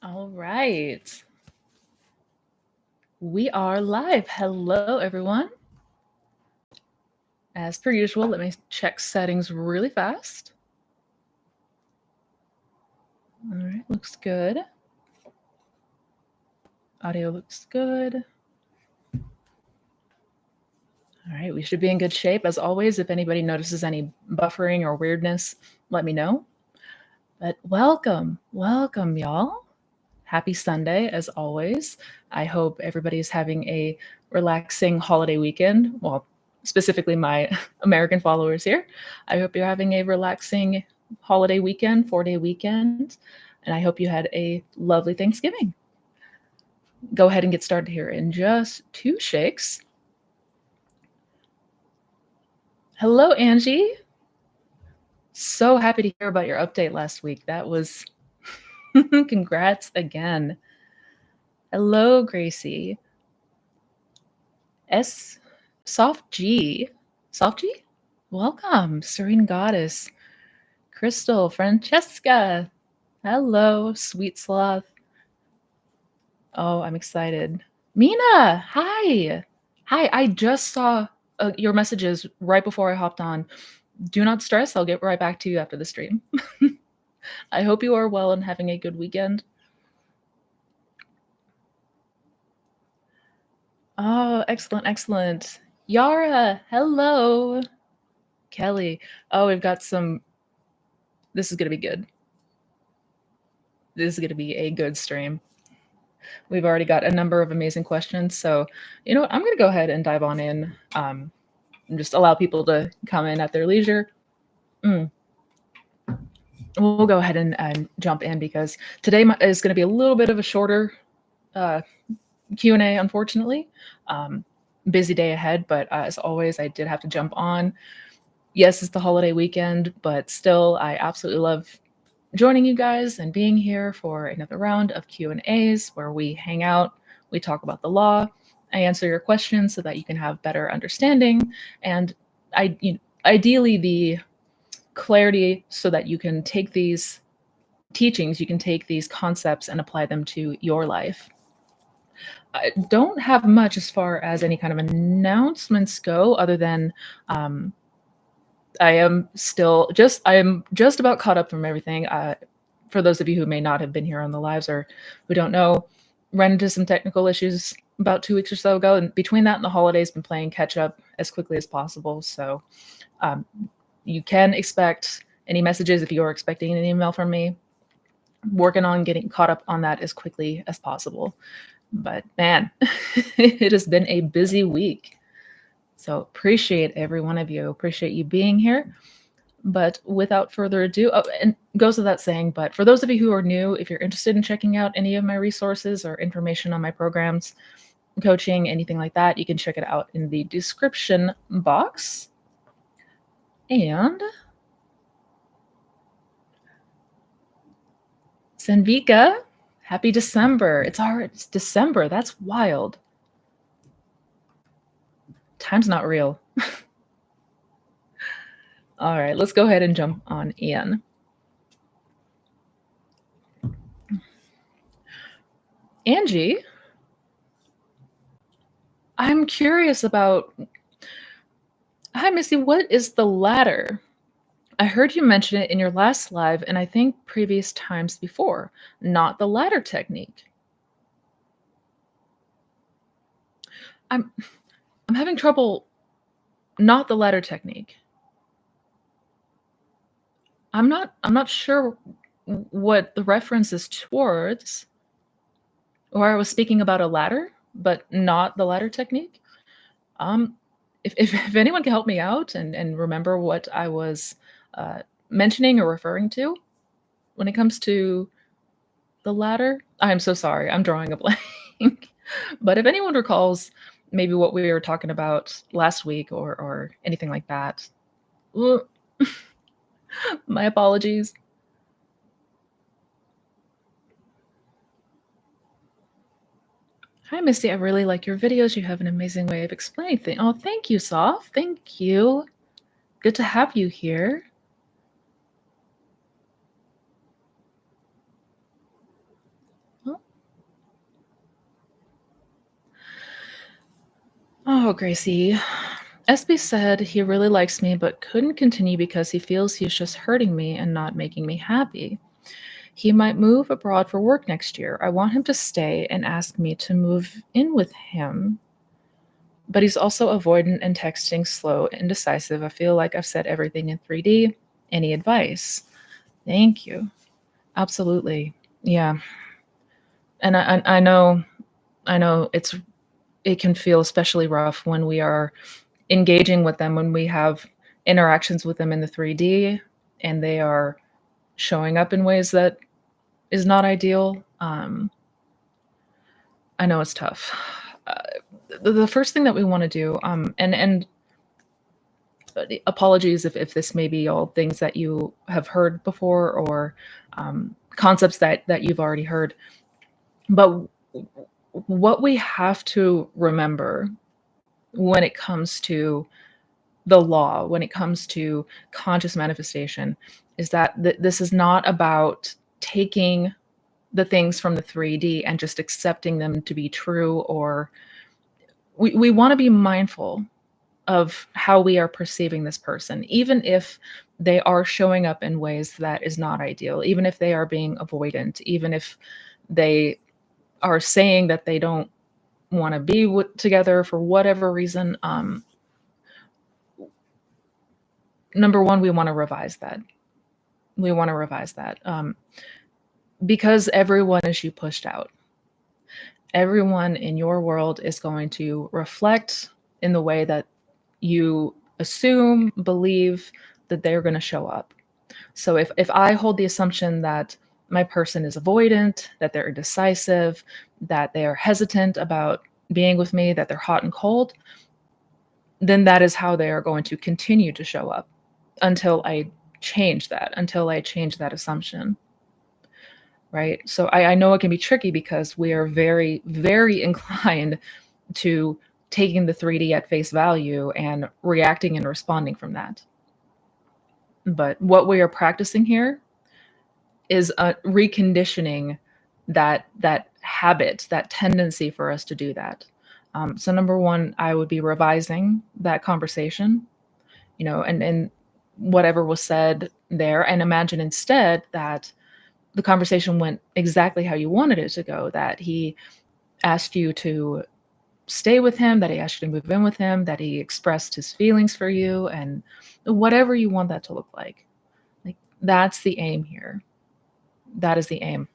All right. We are live. Hello, everyone. As per usual, let me check settings really fast. All right, looks good. Audio looks good. All right, we should be in good shape. As always, if anybody notices any buffering or weirdness, let me know. But welcome, y'all. Happy Sunday, as always. I hope everybody's having a relaxing holiday weekend. Well, specifically my American followers here. I hope you're having a relaxing holiday weekend, 4-day weekend, and I hope you had a lovely Thanksgiving. Go ahead and get started here in just 2 shakes. Hello, Angie. So happy to hear about your update last week. That was congrats again. Hello, Gracie. Soft G. Soft G? Welcome, Serene Goddess. Crystal, Francesca. Hello, Sweet Sloth. Oh, I'm excited. Mina, hi. Hi, I just saw your messages right before I hopped on. Do not stress. I'll get right back to you after the stream. I hope you are well and having a good weekend. Oh, excellent, excellent. Yara, hello. Kelly. Oh, we've got some. This is going to be good. This is going to be a good stream. We've already got a number of amazing questions. So, you know what? I'm going to go ahead and dive on in and just allow people to come in at their leisure. We'll go ahead and jump in because today is going to be a little bit of a shorter Q&A, unfortunately. Busy day ahead, but as always, I did have to jump on. Yes, it's the holiday weekend, but still, I absolutely love joining you guys and being here for another round of Q&As where we hang out, we talk about the law, I answer your questions so that you can have better understanding, and ideally the clarity so that you can take these teachings, you can take these concepts and apply them to your life. I don't have much as far as any kind of announcements go, other than I am just about caught up from everything. For those of you who may not have been here on the lives or who don't know, ran into some technical issues about 2 weeks or so ago, and between that and the holidays, been playing catch up as quickly as possible. So you can expect any messages if you are expecting an email from me. Working on getting caught up on that as quickly as possible. But man, it has been a busy week. So appreciate every one of you. Appreciate you being here. But without further ado, and goes without saying, but for those of you who are new, if you're interested in checking out any of my resources or information on my programs, coaching, anything like that, you can check it out in the description box. And Sanvika, happy December. It's December. That's wild. Time's not real. All right, let's go ahead and jump on in. Angie, I'm curious about. Hi, Missy. What is the ladder? I heard you mention it in your last live, and I think previous times before. Not the ladder technique. I'm having trouble. Not the ladder technique. I'm not sure what the reference is towards. Or I was speaking about a ladder, but not the ladder technique. If anyone can help me out and remember what I was mentioning or referring to when it comes to the ladder, I'm so sorry. I'm drawing a blank. But if anyone recalls maybe what we were talking about last week or anything like that, my apologies. Hi, Misty. I really like your videos. You have an amazing way of explaining things. Oh, thank you, Soph. Thank you. Good to have you here. Oh, Gracie. SB said he really likes me but couldn't continue because he feels he's just hurting me and not making me happy. He might move abroad for work next year. I want him to stay and ask me to move in with him, but he's also avoidant and texting slow, indecisive. I feel like I've said everything in 3D. Any advice? Thank you. Absolutely. Yeah. And I know it can feel especially rough when we are engaging with them, when we have interactions with them in the 3D and they are showing up in ways that is not ideal. I know it's tough. Uh, the first thing that we want to do, and apologies if this may be all things that you have heard before or concepts that you've already heard, but what we have to remember when it comes to the law, when it comes to conscious manifestation, is that this is not about taking the things from the 3D and just accepting them to be true, or we want to be mindful of how we are perceiving this person, even if they are showing up in ways that is not ideal, even if they are being avoidant, even if they are saying that they don't want to be together for whatever reason. Number one, we want to revise that. We want to revise that because everyone is you pushed out. Everyone in your world is going to reflect in the way that you assume, believe that they're going to show up. So if I hold the assumption that my person is avoidant, that they're indecisive, that they are hesitant about being with me, that they're hot and cold, then that is how they are going to continue to show up until I change that assumption. Right. So I know it can be tricky because we are very, very inclined to taking the 3D at face value and reacting and responding from that. But what we are practicing here is reconditioning that habit, that tendency for us to do that. So number one, I would be revising that conversation, and whatever was said there, and imagine instead that the conversation went exactly how you wanted it to go, that he asked you to stay with him, that he asked you to move in with him, that he expressed his feelings for you, and whatever you want that to look like. Like, that's the aim here. That is the aim.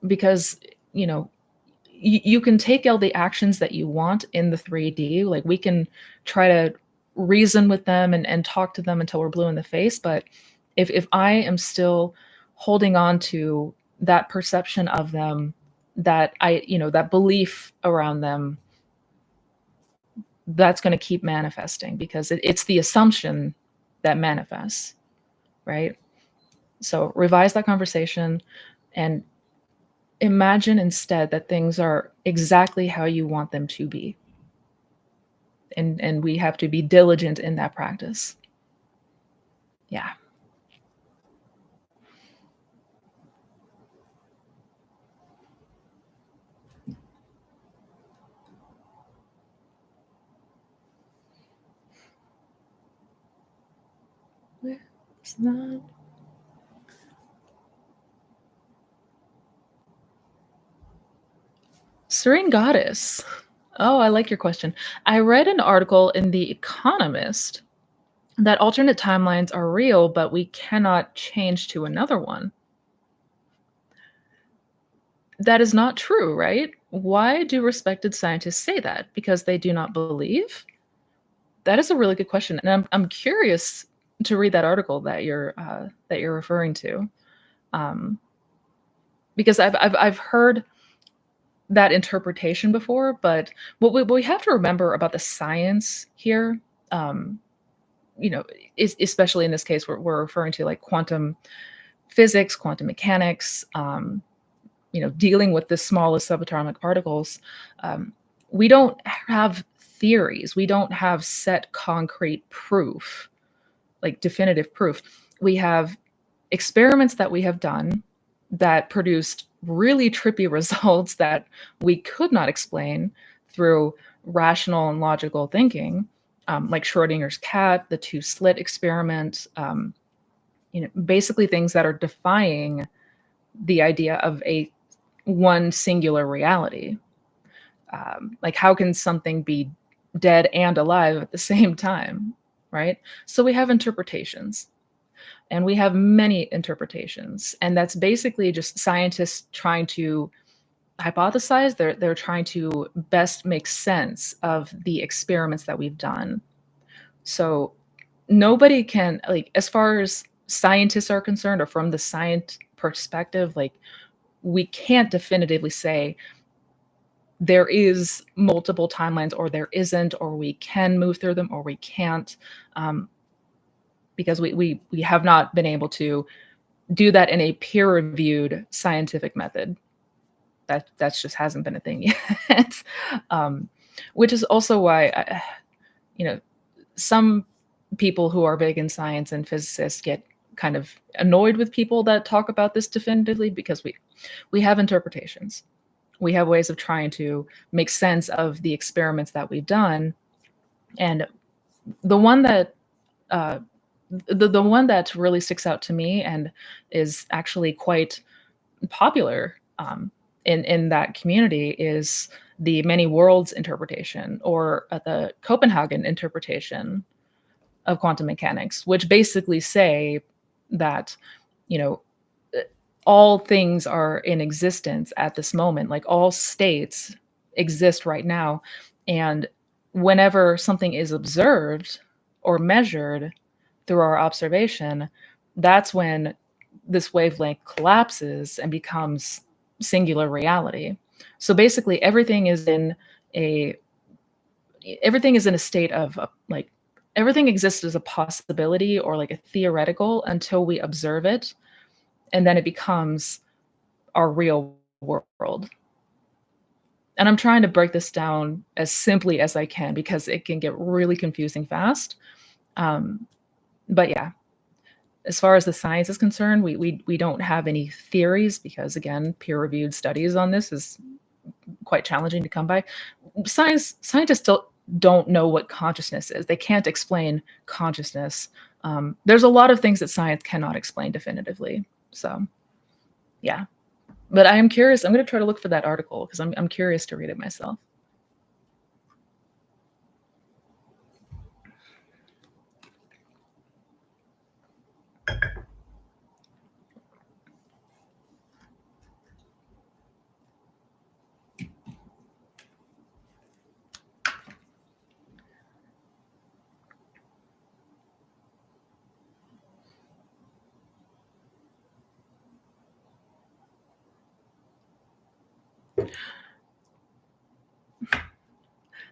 Because, you can take all the actions that you want in the 3D. Like, we can try to reason with them and talk to them until we're blue in the face. But if I am still holding on to that perception of them, that belief around them, that's going to keep manifesting because it's the assumption that manifests, right? So revise that conversation and imagine instead that things are exactly how you want them to be. And we have to be diligent in that practice. Yeah. Where's that? Serene Goddess. Oh, I like your question. I read an article in The Economist that alternate timelines are real, but we cannot change to another one. That is not true, right? Why do respected scientists say that? Because they do not believe? That is a really good question, and I'm curious to read that article that you're referring to, um, because I've heard that interpretation before. But what we have to remember about the science here, um, especially in this case, we're referring to like quantum physics, quantum mechanics, dealing with the smallest subatomic particles. We don't have theories. We don't have set concrete proof, like definitive proof. We have experiments that we have done that produced really trippy results that we could not explain, through rational and logical thinking, like Schrodinger's cat, the two slit experiment, basically things that are defying the idea of a one singular reality. Like, how can something be dead and alive at the same time, right? So we have interpretations, and we have many interpretations, and that's basically just scientists trying to hypothesize. They're trying to best make sense of the experiments that we've done. So nobody can, like, as far as scientists are concerned, or from the science perspective, like, we can't definitively say there is multiple timelines or there isn't, or we can move through them or we can't, um, because we have not been able to do that in a peer reviewed scientific method. That's just hasn't been a thing yet. um, which is also why you know some people who are big in science and physicists get kind of annoyed with people that talk about this definitively, because we have interpretations. We have ways of trying to make sense of the experiments that we've done. And the one that uh, the one that really sticks out to me and is actually quite popular, in that community, is the many worlds interpretation, or the Copenhagen interpretation of quantum mechanics, which basically say that, you know, uh, all things are in existence at this moment, like all states exist right now. And whenever something is observed or measured through our observation, that's when this wavelength collapses and becomes singular reality. So basically, a everything is in a state of like, everything exists as a possibility or like a theoretical until we observe it, and then it becomes our real world. And I'm trying to break this down as simply as I can because it can get really confusing fast. Um, but yeah, as far as the science is concerned, we don't have any theories because, again, peer-reviewed studies on this is quite challenging to come by. Scientists still don't know what consciousness is. They can't explain consciousness. There's a lot of things that science cannot explain definitively. So yeah, but I am curious. I'm going to try to look for that article because I'm curious to read it myself.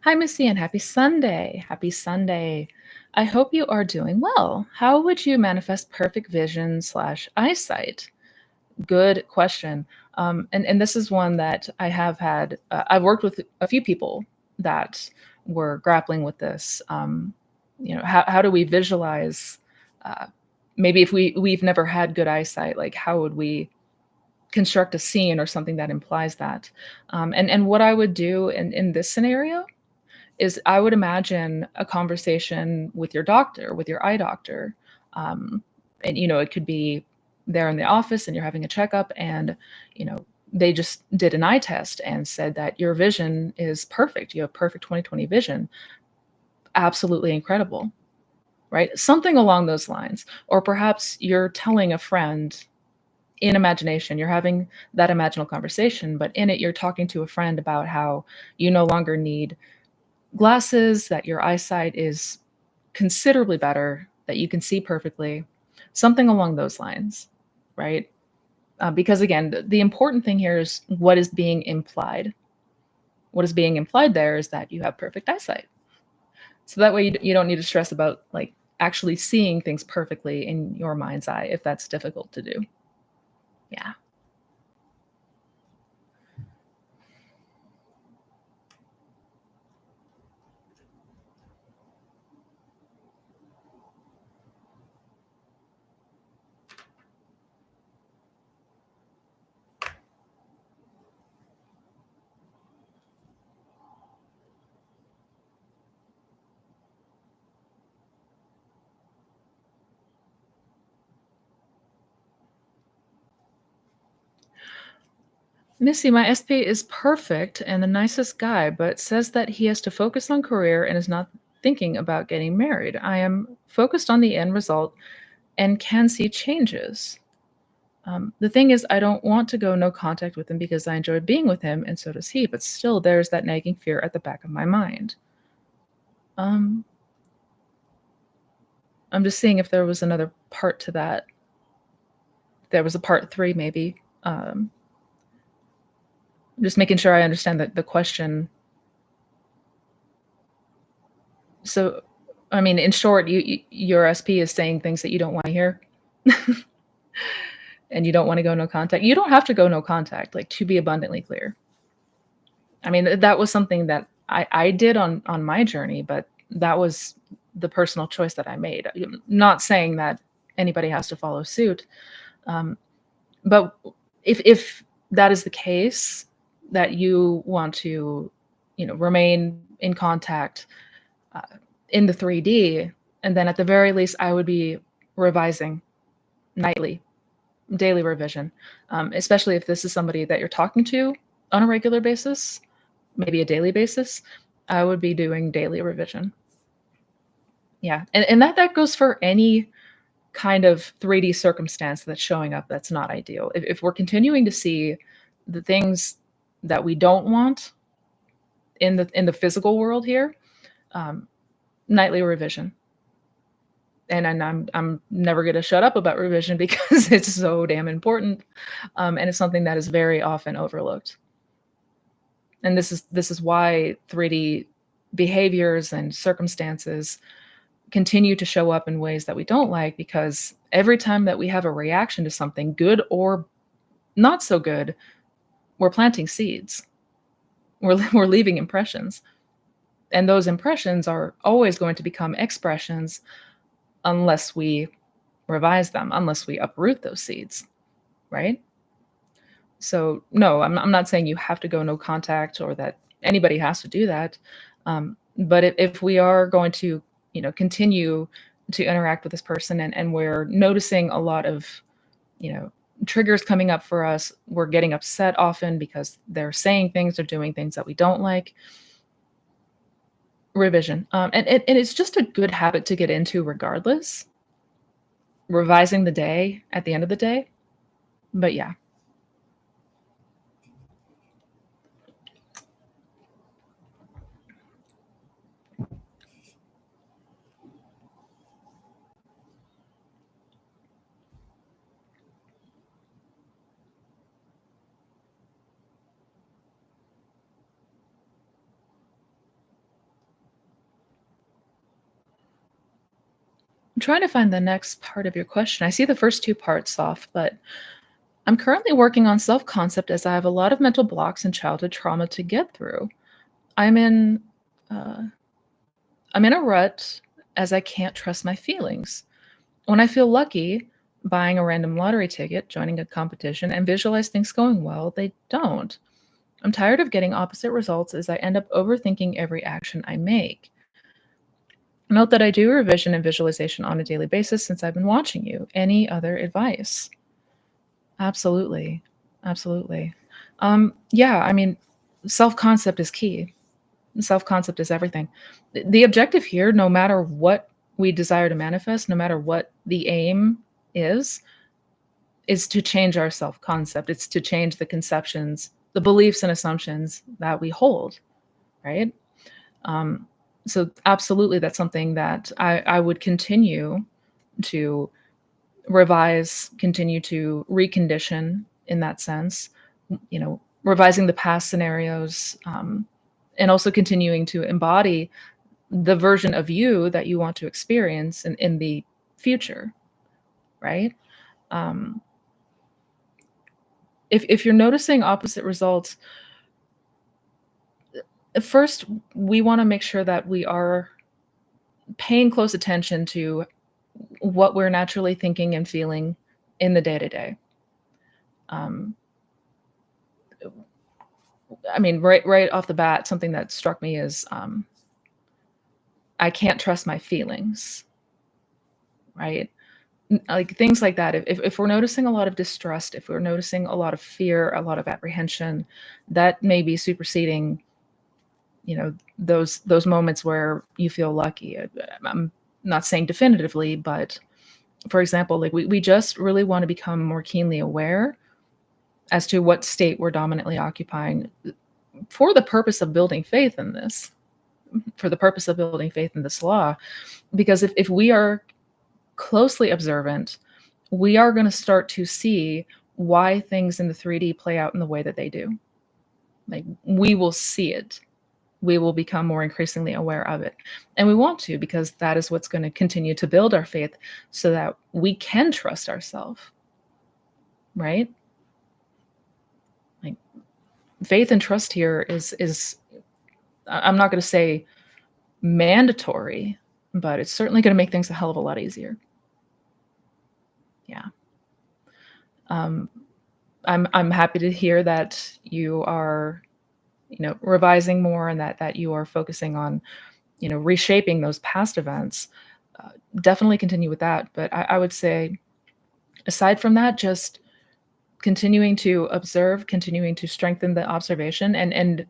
Hi, Missy, and happy Sunday. Happy Sunday. I hope you are doing well. How would you manifest perfect vision slash eyesight? Good question. And this is one that I have had. I've worked with a few people that were grappling with this. How do we visualize? Uh, Maybe if we've never had good eyesight, like how would we construct a scene or something that implies that? And what I would do in this scenario is I would imagine a conversation with your doctor, with your eye doctor. Um, and, it could be there in the office and you're having a checkup, and, they just did an eye test and said that your vision is perfect. You have perfect 20/20 vision. Absolutely incredible, right? Something along those lines. Or perhaps you're telling a friend in imagination, you're having that imaginal conversation, but in it, you're talking to a friend about how you no longer need glasses, that your eyesight is considerably better, that you can see perfectly, something along those lines, right? Because again, the important thing here is what is being implied. What is being implied there is that you have perfect eyesight. So that way you don't need to stress about like actually seeing things perfectly in your mind's eye if that's difficult to do. Yeah. Missy, my SP is perfect and the nicest guy, but says that he has to focus on career and is not thinking about getting married. I am focused on the end result and can see changes. The thing is, I don't want to go no contact with him because I enjoy being with him, and so does he. But still, there's that nagging fear at the back of my mind. Um, I'm just seeing if there was another part to that. There was a part three, maybe. Just making sure I understand the question. So, I mean, in short, your SP is saying things that you don't want to hear, and you don't want to go no contact. You don't have to go no contact, like to be abundantly clear. I mean, that was something that I did on my journey, but that was the personal choice that I made. Not saying that anybody has to follow suit, um, but if that is the case, that you want to, remain in contact uh, in the 3D, and then at the very least, I would be revising nightly, daily revision, especially if this is somebody that you're talking to on a regular basis, maybe a daily basis. I would be doing daily revision. Yeah, and that goes for any kind of 3D circumstance that's showing up that's not ideal. If we're continuing to see the things that we don't want in the physical world here, um, nightly revision. And I'm never going to shut up about revision because it's so damn important, and it's something that is very often overlooked. And this is why 3D behaviors and circumstances continue to show up in ways that we don't like, because every time that we have a reaction to something, good or not so good, we're planting seeds. We're leaving impressions. And those impressions are always going to become expressions unless we revise them, unless we uproot those seeds, right? So no, I'm not saying you have to go no contact or that anybody has to do that. But if we are going to, continue to interact with this person, and we're noticing a lot of, you know, triggers coming up for us, we're getting upset often because they're saying things or doing things that we don't like. Revision. And it's just a good habit to get into regardless, revising the day at the end of the day. But yeah. I'm trying to find the next part of your question. I see the first two parts off, but I'm currently working on self concept as I have a lot of mental blocks and childhood trauma to get through. I'm in uh, I'm in a rut as I can't trust my feelings. When I feel lucky, buying a random lottery ticket, joining a competition, and visualize things going well, they don't. I'm tired of getting opposite results as I end up overthinking every action I make. Note that I do revision and visualization on a daily basis since I've been watching you. Any other advice? Absolutely. Absolutely. Yeah, I mean, self concept is key. Self concept is everything. The objective here, no matter what we desire to manifest, no matter what the aim is to change our self concept. It's to change the conceptions, the beliefs and assumptions that we hold, right? Um, so, absolutely, that's something that I would continue to revise, continue to recondition in that sense, revising the past scenarios, and also continuing to embody the version of you that you want to experience in the future, right? Um, if you're noticing opposite results, first we want to make sure that we are paying close attention to what we're naturally thinking and feeling in the day to day. I mean, right off the bat, something that struck me is I can't trust my feelings, right? like things like that. If we're noticing a lot of distrust, if we're noticing a lot of fear, a lot of apprehension, that may be superseding, those moments where you feel lucky. I'm not saying definitively, but for example, like we just really want to become more keenly aware as to what state we're dominantly occupying for the purpose of building faith in this, for the purpose of building faith in this law. Because if we are closely observant, we are going to start to see why things in the 3D play out in the way that they do. Like we will see it. We will become more increasingly aware of it. And we want to, because that is what's going to continue to build our faith so that we can trust ourselves, right? Like faith and trust here is I'm not going to say mandatory, but it's certainly going to make things a hell of a lot easier. Yeah. Um, I'm happy to hear that you are, revising more, and that you are focusing on, reshaping those past events. Definitely continue with that. But I would say, aside from that, just continuing to observe, continuing to strengthen the observation, and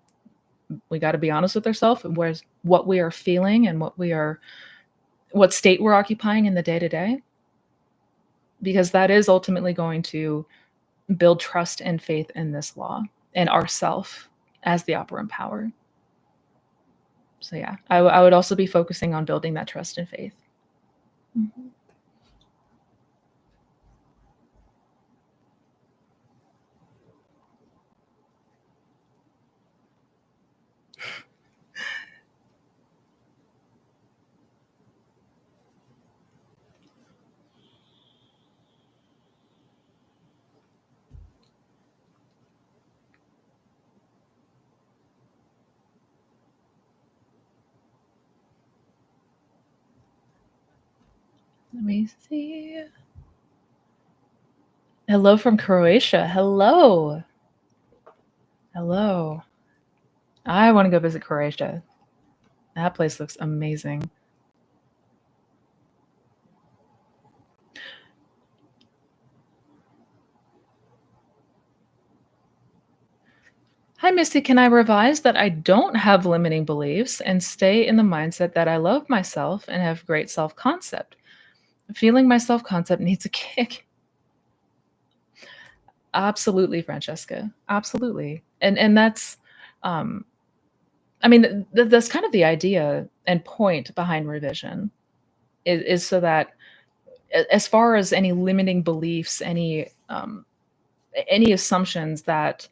we got to be honest with ourselves, whereas what we are feeling and what state we're occupying in the day to day, because that is ultimately going to build trust and faith in this law and ourself as the operant power. So yeah, I would also be focusing on building that trust and faith. Mhm. Let me see. Hello from Croatia. Hello. Hello. I want to go visit Croatia. That place looks amazing. Hi, Misty. Can I revise that I don't have limiting beliefs and stay in the mindset that I love myself and have great self concept? Feeling my self concept needs a kick. Absolutely, Francesca. Absolutely. And that's, um, I mean, that's kind of the idea and point behind revision is so that as far as any limiting beliefs, any assumptions that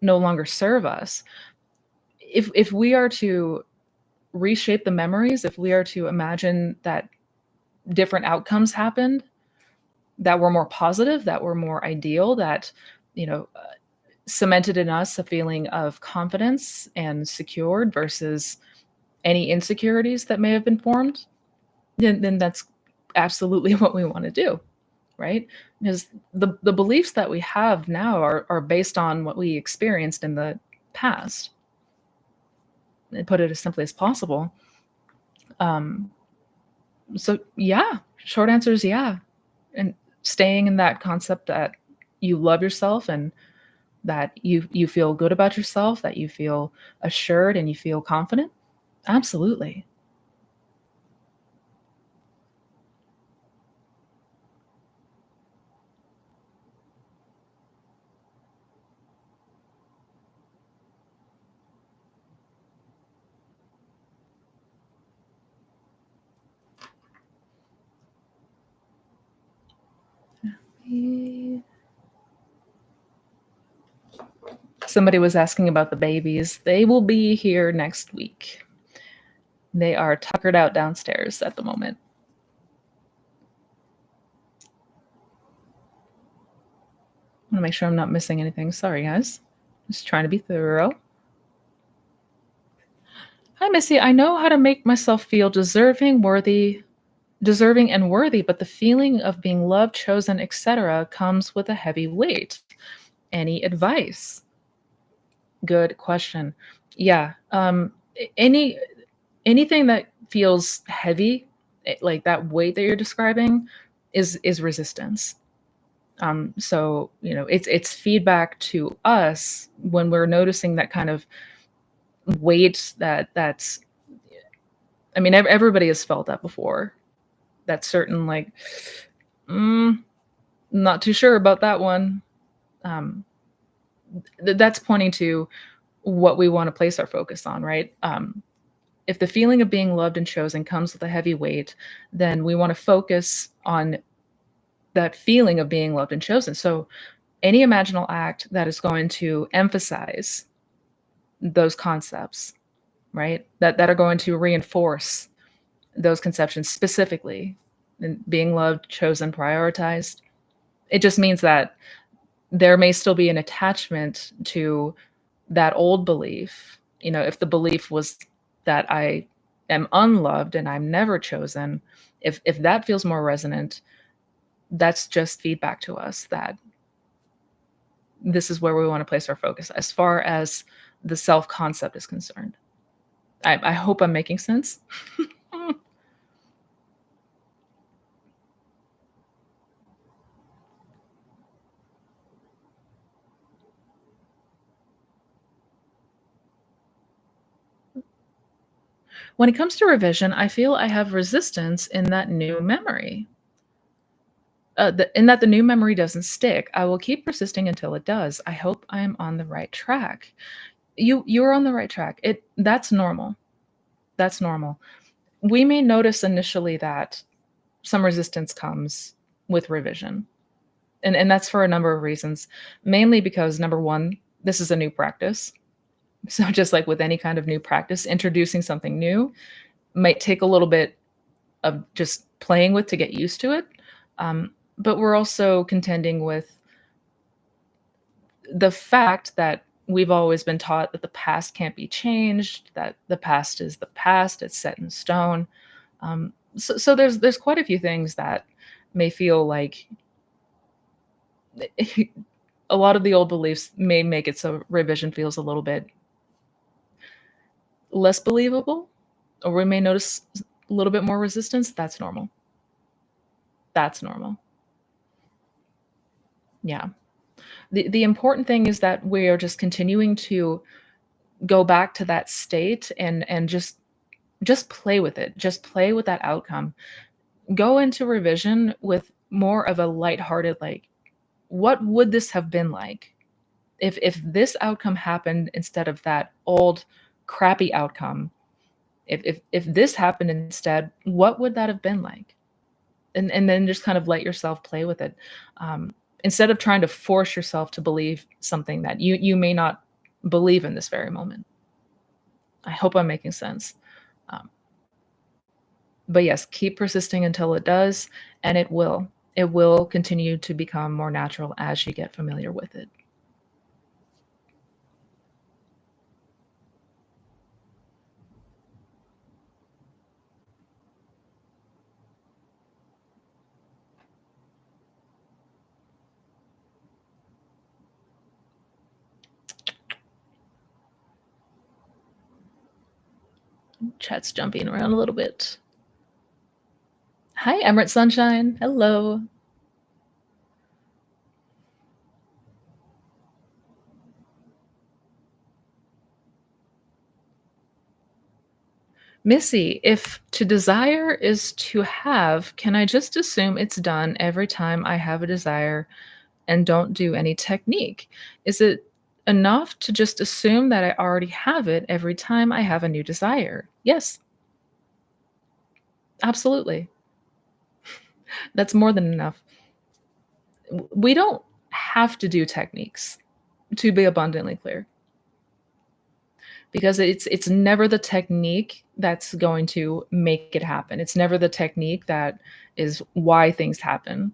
no longer serve us, if we are to reshape the memories, if we are to imagine that different outcomes happened that were more positive, that were more ideal, that you know cemented in us a feeling of confidence and secured versus any insecurities that may have been formed, then that's absolutely what we want to do, right? Because the beliefs that we have now are based on what we experienced in the past. And put it as simply as possible. Um, so yeah, short answer is yeah, and staying in that concept that you love yourself and that you feel good about yourself, that you feel assured and you feel confident. Absolutely. Somebody was asking about the babies. They will be here next week. They are tuckered out downstairs at the moment. I want to make sure I'm not missing anything. Sorry, guys. Just trying to be thorough. Hi, Missy. I know how to make myself feel deserving and worthy, but the feeling of being loved, chosen, etc. comes with a heavy weight. Any advice? Good question. Yeah. Anything that feels heavy, like that weight that you're describing, is resistance. So it's feedback to us when we're noticing that kind of weight that's. I mean, everybody has felt that before. That certain like, mm, not too sure about that one. Um, that's pointing to what we want to place our focus on, right? If the feeling of being loved and chosen comes with a heavy weight, then we want to focus on that feeling of being loved and chosen. So any imaginal act that is going to emphasize those concepts, right? That are going to reinforce those conceptions specifically, and being loved, chosen, prioritized. It just means that there may still be an attachment to that old belief. If the belief was that I am unloved and I'm never chosen, if that feels more resonant, that's just feedback to us that this is where we want to place our focus as far as the self concept is concerned. I hope I'm making sense. When it comes to revision, I feel I have resistance in that new memory. In that the new memory doesn't stick. I will keep persisting until it does. I hope I am on the right track. You're on the right track. That's normal. That's normal. We may notice initially that some resistance comes with revision. And that's for a number of reasons. Mainly because number one, this is a new practice. So just like with any kind of new practice, introducing something new might take a little bit of just playing with to get used to it. But we're also contending with the fact that we've always been taught that the past can't be changed, that the past is the past, it's set in stone. So there's quite a few things that may feel like a lot of the old beliefs may make it so revision feels a little bit less believable, or we may notice a little bit more resistance. That's normal. That's normal. Yeah. The important thing is that we are just continuing to go back to that state and just play with it. Just play with that outcome. Go into revision with more of a lighthearted like, what would this have been like if this outcome happened instead of that old crappy outcome? If this happened instead, what would that have been like? And then just kind of let yourself play with it. Instead of trying to force yourself to believe something that you may not believe in this very moment. I hope I'm making sense. Um, but yes, keep persisting until it does, and it will. It will continue to become more natural as you get familiar with it. Chat's jumping around a little bit. Hi, Emerald Sunshine. Hello. Missy, if to desire is to have, can I just assume it's done every time I have a desire and don't do any technique? Is it enough to just assume that I already have it every time I have a new desire? Yes, absolutely. That's more than enough. We don't have to do techniques, to be abundantly clear, because it's never the technique that's going to make it happen. It's never the technique that is why things happen.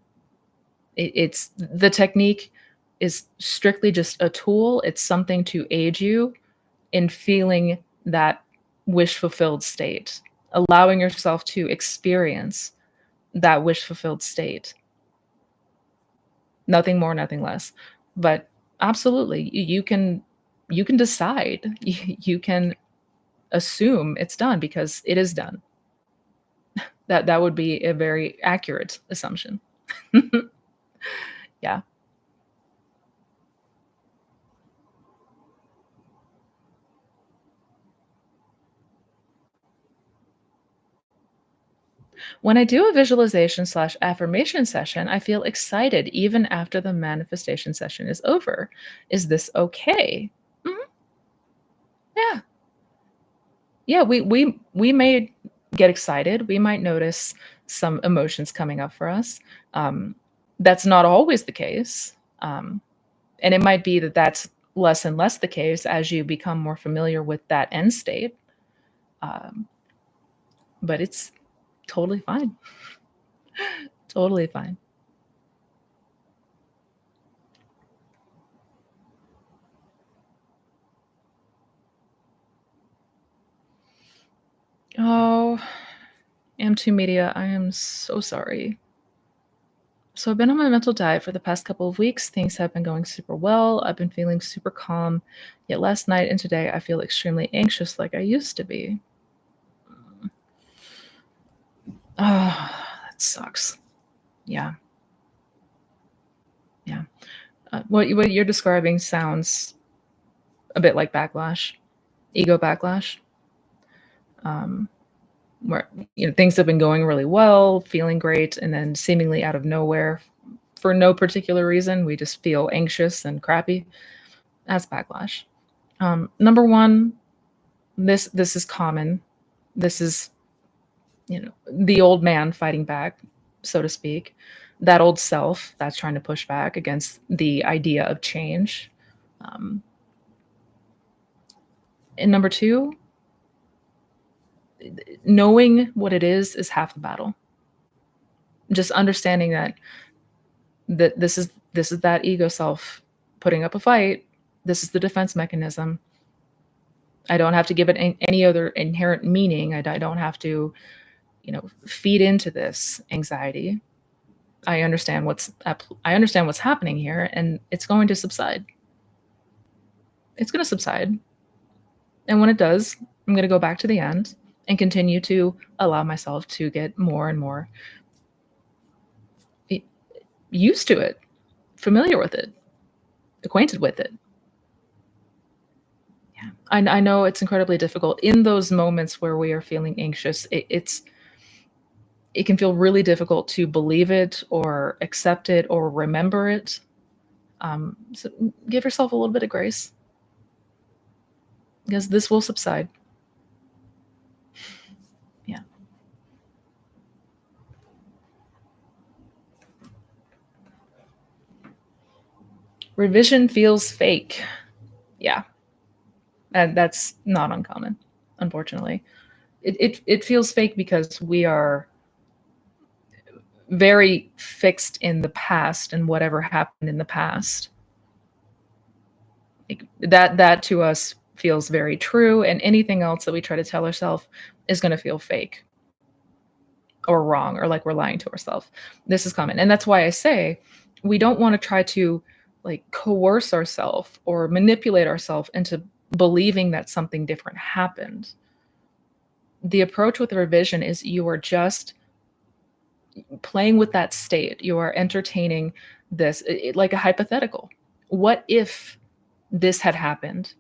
It's the technique is strictly just a tool. It's something to aid you in feeling that wish fulfilled state, allowing yourself to experience that wish fulfilled state. Nothing more, nothing less. But absolutely, you can decide. You can assume it's done because it is done. That would be a very accurate assumption. Yeah. When I do a visualization slash affirmation session, I feel excited even after the manifestation session is over. Is this okay? Mhm. Yeah. Yeah, we may get excited. We might notice some emotions coming up for us. Um, that's not always the case. And it might be that that's less and less the case as you become more familiar with that end state. Um, but it's totally fine. Totally fine. Oh, M2 Media, I am so sorry. So I've been on my mental diet for the past couple of weeks. Things have been going super well. I've been feeling super calm. Yet last night and today, I feel extremely anxious like I used to be. Mm. Oh, that sucks. Yeah, yeah. What you're describing sounds a bit like backlash, ego backlash, um, where things have been going really well, feeling great, and then seemingly out of nowhere, for no particular reason, we just feel anxious and crappy. That's backlash. Number one, this is common. This is, the old man fighting back, so to speak. That old self that's trying to push back against the idea of change. Um, and number two, knowing what it is half the battle. Just understanding that this is that ego self putting up a fight. This is the defense mechanism. I don't have to give it any other inherent meaning. I don't have to, feed into this anxiety. I understand what's happening here, and it's going to subside. It's going to subside, and when it does, I'm going to go back to the end and continue to allow myself to get more and more i- used to it, familiar with it, acquainted with it. Yeah, I know it's incredibly difficult in those moments where we are feeling anxious. It can feel really difficult to believe it or accept it or remember it. So give yourself a little bit of grace because this will subside. Yeah. Revision feels fake. Yeah, and that's not uncommon, unfortunately. It feels fake because we are very fixed in the past and whatever happened in the past. Like, that to us feels very true, and anything else that we try to tell ourselves is going to feel fake or wrong or like we're lying to ourselves. This is common, and that's why I say we don't want to try to like coerce ourselves or manipulate ourselves into believing that something different happened. The approach with the revision is you are just playing with that state. You are entertaining this like a hypothetical. What if this had happened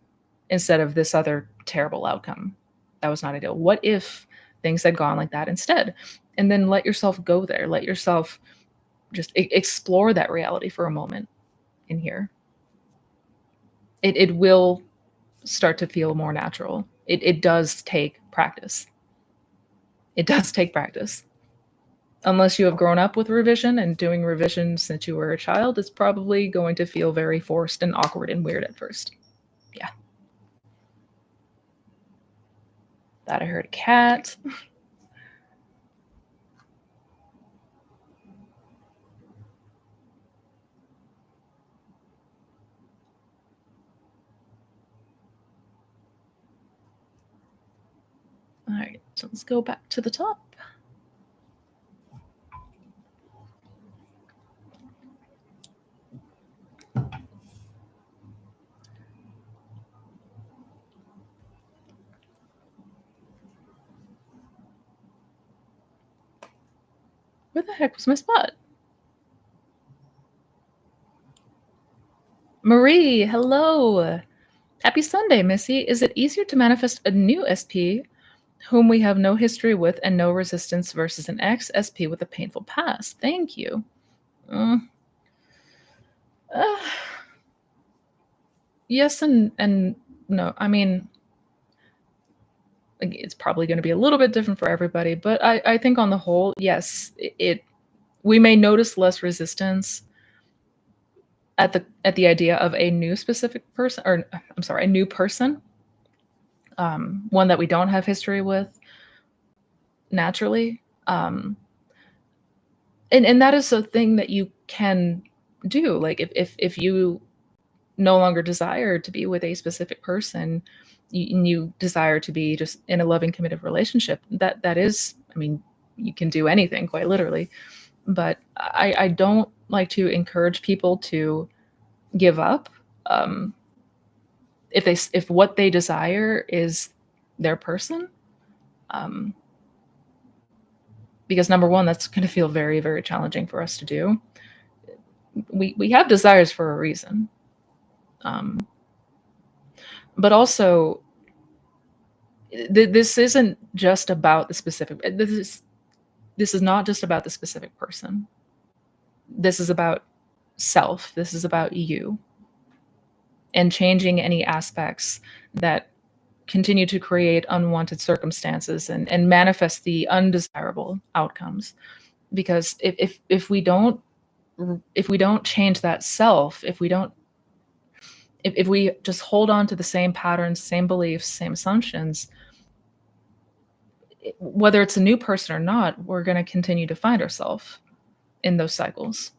instead of this other terrible outcome? That was not ideal. What if things had gone like that instead? And then let yourself go there. Let yourself just explore that reality for a moment in here. It will start to feel more natural. It does take practice. It does take practice. Unless you have grown up with revision and doing revision since you were a child, it's probably going to feel very forced and awkward and weird at first. Yeah, that I heard a cat. All right, so let's go back to the top. Where the heck was my spot? Marie, hello. Happy Sunday, Missy. Is it easier to manifest a new SP whom we have no history with and no resistance versus an ex SP with a painful past? Thank you. Mm, uh, yes and no. I mean, like, it's probably going to be a little bit different for everybody, but I think on the whole, yes, we may notice less resistance at the idea of a new specific person, or I'm sorry, a new person, one that we don't have history with naturally. And that is a thing that you can do. Like if you no longer desire to be with a specific person, you desire to be just in a loving, committed relationship. That is, I mean, you can do anything quite literally. But I don't like to encourage people to give up um, if what they desire is their person. Um, because number one, that's going to feel very, very challenging for us to do. We have desires for a reason, um, but also this isn't just about the specific. This is not just about the specific person. This is about self. This is about you and changing any aspects that continue to create unwanted circumstances and manifest the undesirable outcomes. Because if we don't change that self, if we just hold on to the same patterns, same beliefs, same assumptions, whether it's a new person or not, we're going to continue to find ourselves in those cycles.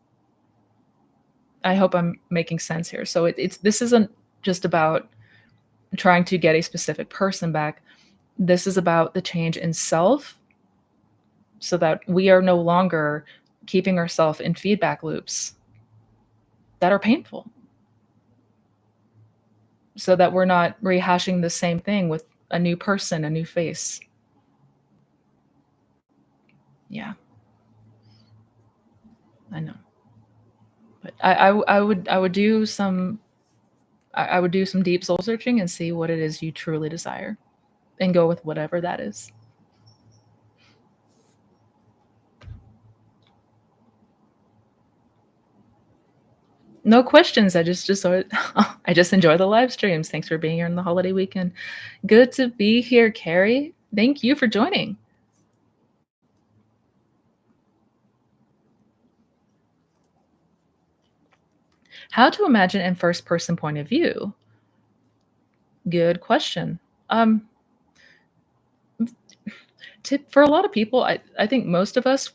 I hope I'm making sense here. So this isn't just about trying to get a specific person back. This is about the change in self so that we are no longer keeping ourselves in feedback loops that are painful, so that we're not rehashing the same thing with a new person, a new face. Yeah, I know. But I would do some deep soul searching and see what it is you truly desire and go with whatever that is. No questions. I just enjoy the live streams. Thanks for being here on the holiday weekend. Good to be here, Carrie. Thank you for joining. How to imagine in first person point of view? Good question. Um, for a lot of people, I think most of us,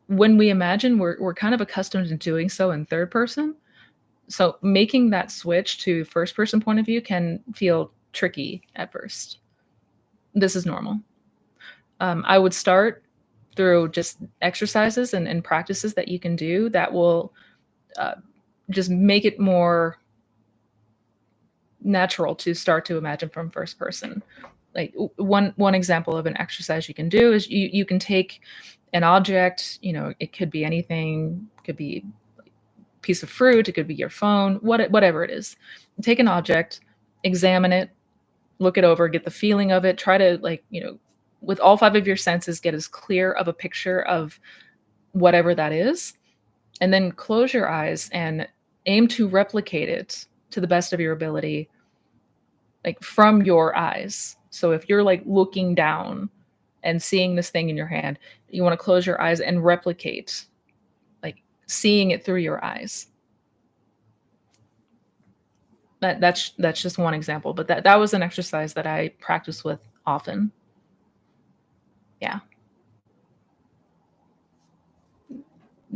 when we imagine, we're kind of accustomed to doing so in third person. So making that switch to first person point of view can feel tricky at first. This is normal. I would start through just exercises and practices that you can do that will uh, just make it more natural to start to imagine from first person. Like one example of an exercise you can do is you can take an object, it could be anything, it could be a piece of fruit, it could be your phone, whatever it is. Take an object, examine it, look it over, get the feeling of it, try to, like, with all five of your senses, get as clear of a picture of whatever that is, and then close your eyes and aim to replicate it to the best of your ability, like from your eyes. So if you're like looking down and seeing this thing in your hand, you want to close your eyes and replicate, like seeing it through your eyes. That's just one example, but that was an exercise that I practice with often. Yeah.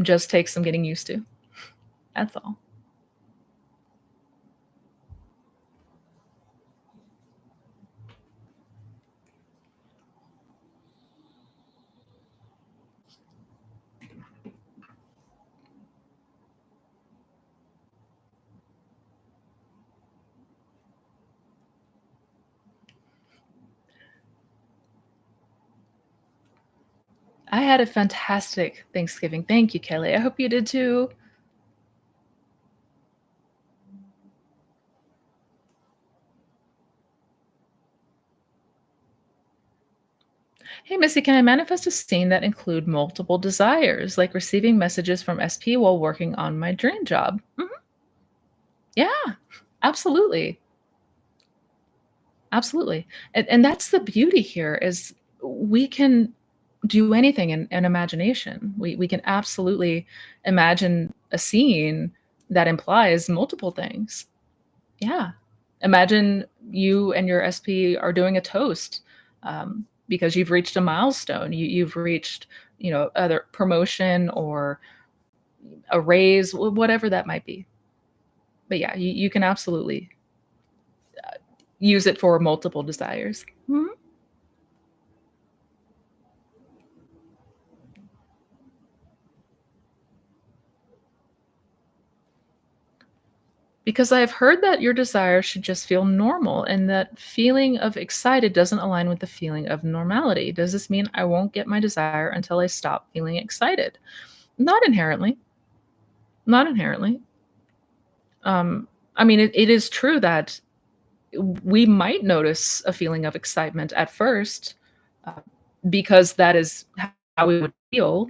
Just takes some getting used to. That's all. I had a fantastic Thanksgiving. Thank you, Kelly. I hope you did too. Hey, Missy, can I manifest a scene that include multiple desires, like receiving messages from SP while working on my dream job? Yeah, absolutely. Absolutely. And that's the beauty here is we can do anything in imagination. We can absolutely imagine a scene that implies multiple things. Yeah. Imagine you and your SP are doing a toast because you've reached a milestone. You've reached, either promotion or a raise, whatever that might be. But yeah, you can absolutely use it for multiple desires. Mhm. Because I've heard that your desire should just feel normal and that feeling of excited doesn't align with the feeling of normality. Does this mean I won't get my desire until I stop feeling excited? Not inherently. Not inherently. I mean, it is true that we might notice a feeling of excitement at first uh, because that is how we would feel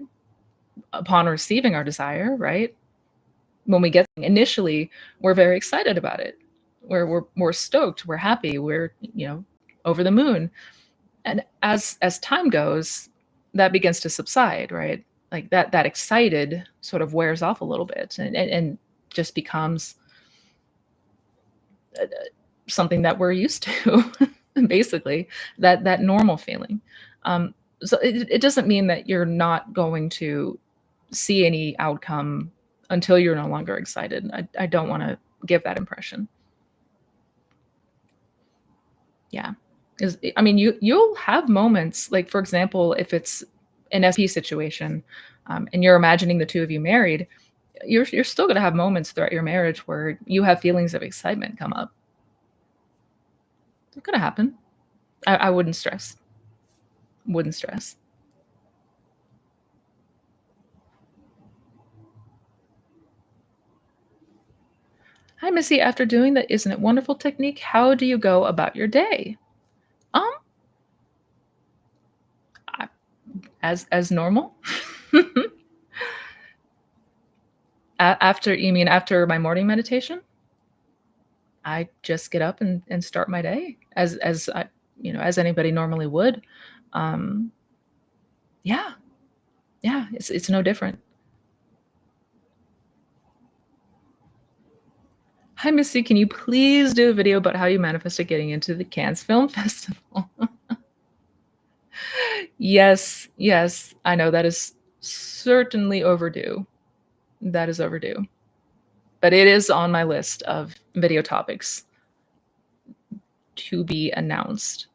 upon receiving our desire, right? When we get initially, we're very excited about it. We're stoked, we're happy, we're, over the moon. And as time goes, that begins to subside, right? Like that excited sort of wears off a little bit and just becomes uh, something that we're used to, basically, that normal feeling. Um, so it doesn't mean that you're not going to see any outcome until you're no longer excited. I don't wanna give that impression. Yeah. 'Cause, I mean, you'll have moments, like, for example, if it's an SP situation, and you're imagining the 2 of you married, you're still gonna have moments throughout your marriage where you have feelings of excitement come up. It's gonna happen. I wouldn't stress. Wouldn't stress. "Hi, Missy, after doing the 'Isn't it wonderful' technique, how do you go about your day?" Um, I as normal. After you mean after my morning meditation? I just get up and start my day as I as anybody normally would. Um, yeah, yeah, it's no different. "Hi, Missy, can you please do a video about how you manifested getting into the Cannes Film Festival?" Yes, yes, I know that is certainly overdue. That is overdue, but it is on my list of video topics to be announced.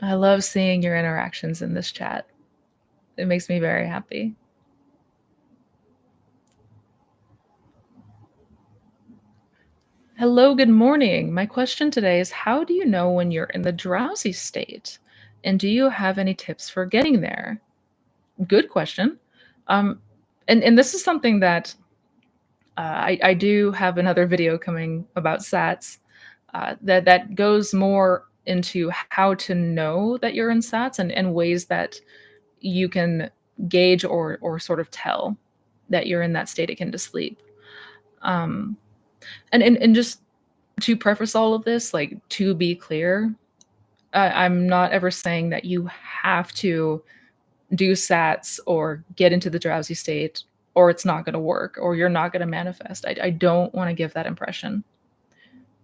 I love seeing your interactions in this chat. It makes me very happy. Hello, good morning. My question today is how do you know when you're in the drowsy state? And do you have any tips for getting there? Good question. Um, and this is something that I do have another video coming about SATs that goes more into how to know that you're in SATs and ways that you can gauge or sort of tell that you're in that state akin to sleep. Um, and just to preface all of this, like, to be clear, I'm not ever saying that you have to do SATs or get into the drowsy state or it's not gonna work or you're not gonna manifest. I don't wanna give that impression.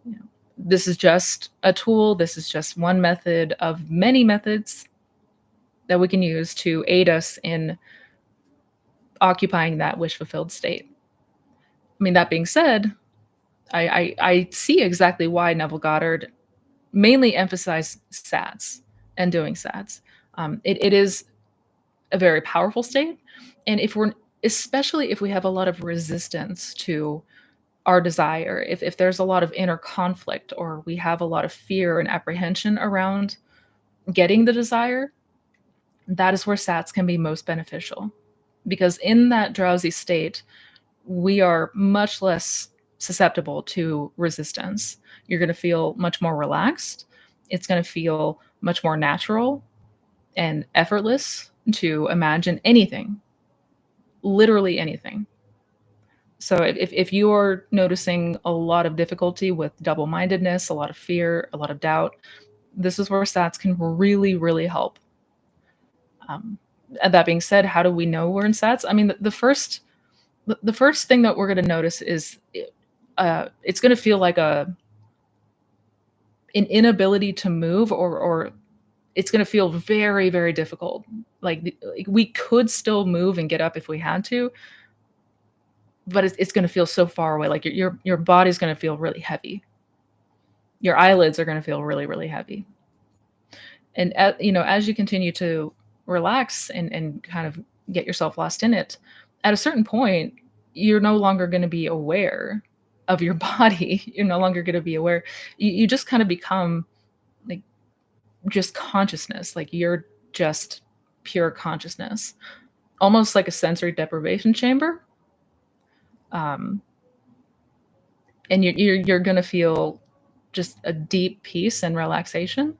You know, this is just a tool, this is just one method of many methods that we can use to aid us in occupying that wish fulfilled state. I mean, that being said, I see exactly why Neville Goddard mainly emphasized SATs and doing SATs. It is a very powerful state, and if we're especially if we have a lot of resistance to our desire, if there's a lot of inner conflict or we have a lot of fear and apprehension around getting the desire, that is where sats can be most beneficial. Because in that drowsy state, we are much less susceptible to resistance. You're going to feel much more relaxed. It's going to feel much more natural and effortless to imagine anything, literally anything. So if you are noticing a lot of difficulty with double-mindedness, a lot of fear, a lot of doubt, this is where sats can really, really help. Um, and that being said, how do we know we're in sats? I mean, the first thing that we're going to notice is it's going to feel like an inability to move, or it's going to feel very, very difficult. Like we could still move and get up if we had to, but it's going to feel so far away. Like your body's going to feel really heavy. Your eyelids are going to feel really, really heavy. And as you continue to relax and kind of get yourself lost in it, at a certain point, you're no longer going to be aware of your body. You're no longer going to be aware. You just kind of become like just consciousness. Like you're just pure consciousness, almost like a sensory deprivation chamber. Um, and you're going to feel just a deep peace and relaxation.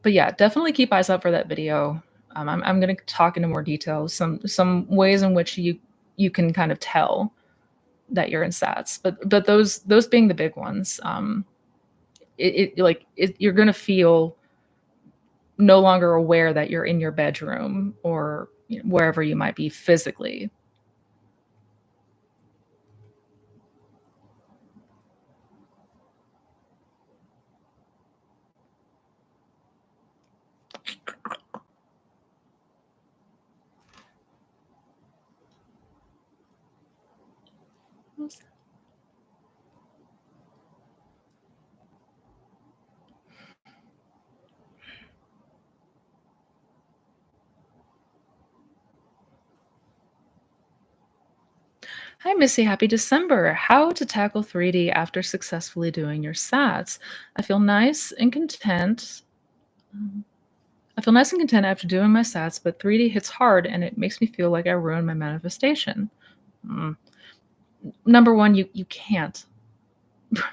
But yeah, definitely keep eyes out for that video. I'm going to talk into more detail, some ways in which you can kind of tell that you're in sats, but those being the big ones. You're going to feel no longer aware that you're in your bedroom or wherever you might be physically. Hi, Missy. Happy December. How to tackle 3D after successfully doing your sats. I feel nice and content. I feel nice and content after doing my sats, but 3D hits hard and it makes me feel like I ruined my manifestation. Mm. Number one, you can't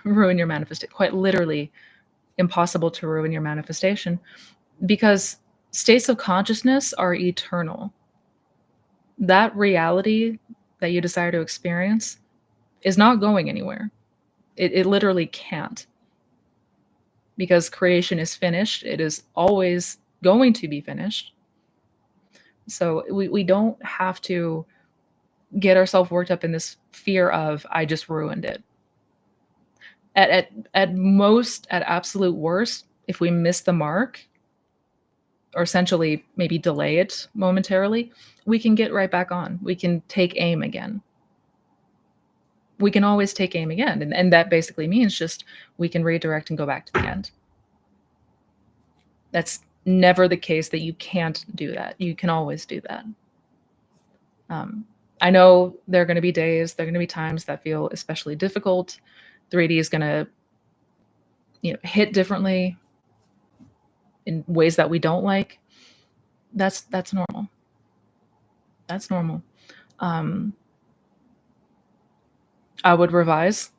ruin your manifestation. Quite literally impossible to ruin your manifestation because states of consciousness are eternal. That reality that you desire to experience is not going anywhere. It literally can't, because creation is finished. It is always going to be finished. So we don't have to get ourselves worked up in this fear of I just ruined it. At most, at absolute worst, if we miss the mark or essentially maybe delay it momentarily, we can get right back on. We can take aim again. We can always take aim again. And that basically means just we can redirect and go back to the end. That's never the case that you can't do that. You can always do that. I know there are going to be days, there are going to be times that feel especially difficult. 3D is going to, hit differently in ways that we don't like. That's normal. That's normal. Um, I would revise.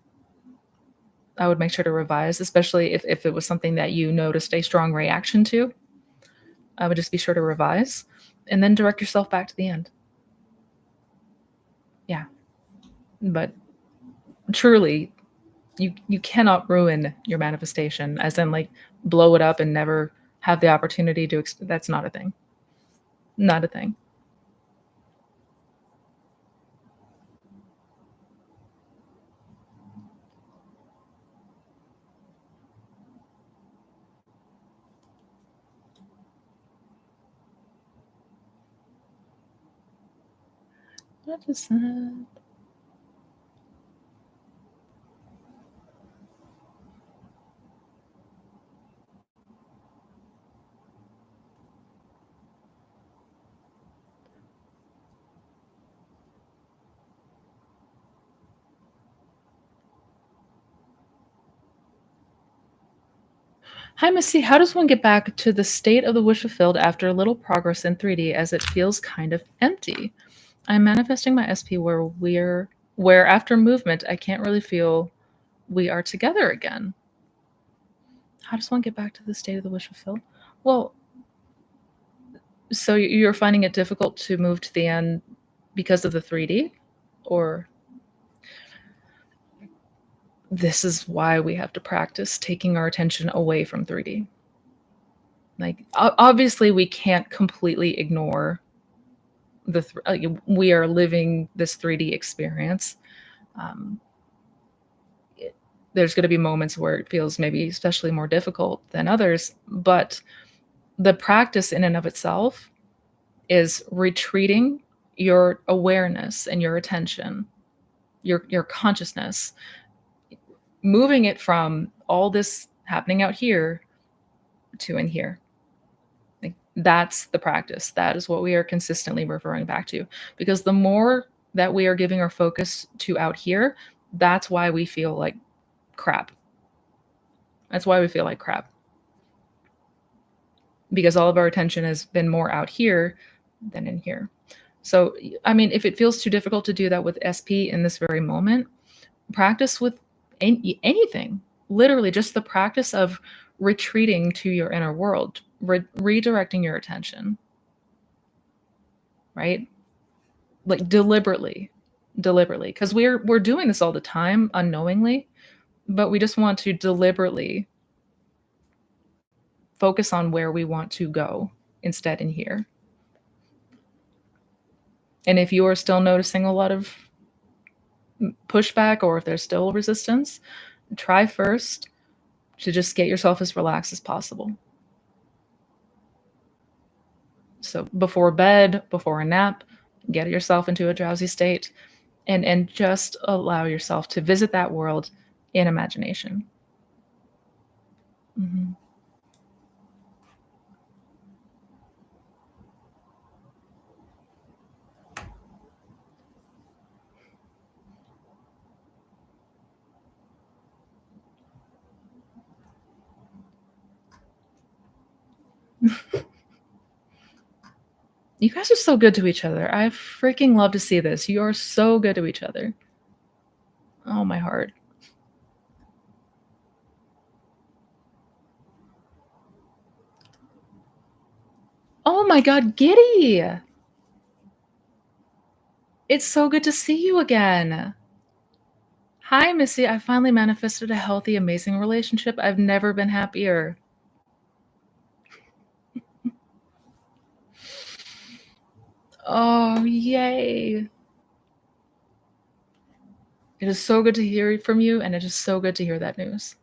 I would make sure to revise, especially if it was something that you noticed a strong reaction to. I would just be sure to revise and then direct yourself back to the end. Yeah. But truly, you cannot ruin your manifestation, as in like blow it up and never have the opportunity to that's not a thing. Not a thing. What is that? Hi, Missy. How does one get back to the state of the wish fulfilled after a little progress in 3D as it feels kind of empty? I'm manifesting my SP where after movement I can't really feel we are together again. How does one get back to the state of the wish fulfilled? Well, so you're finding it difficult to move to the end because of the 3D? Or this is why we have to practice taking our attention away from 3D. Like obviously we can't completely ignore we are living this 3D experience. Um, there's going to be moments where it feels maybe especially more difficult than others, but the practice in and of itself is retreating your awareness and your attention, your consciousness, moving it from all this happening out here to in here. Like, that's the practice. That is what we are consistently referring back to. Because the more that we are giving our focus to out here, that's why we feel like crap. That's why we feel like crap. Because all of our attention has been more out here than in here. So, I mean, if it feels too difficult to do that with SP in this very moment, practice with anything. Literally, just the practice of retreating to your inner world, redirecting your attention, right? Like deliberately, because we're doing this all the time unknowingly, but we just want to deliberately focus on where we want to go instead in here. And if you are still noticing a lot of pushback or if there's still resistance, try first to just get yourself as relaxed as possible. So before bed, before a nap, get yourself into a drowsy state and just allow yourself to visit that world in imagination. Mhm. You guys are so good to each other. I freaking love to see this. You are so good to each other. Oh, my heart. Oh my God, Giddy! It's so good to see you again. Hi, Missy. I finally manifested a healthy, amazing relationship. I've never been happier. Oh, yay. It is so good to hear from you, and it is so good to hear that news.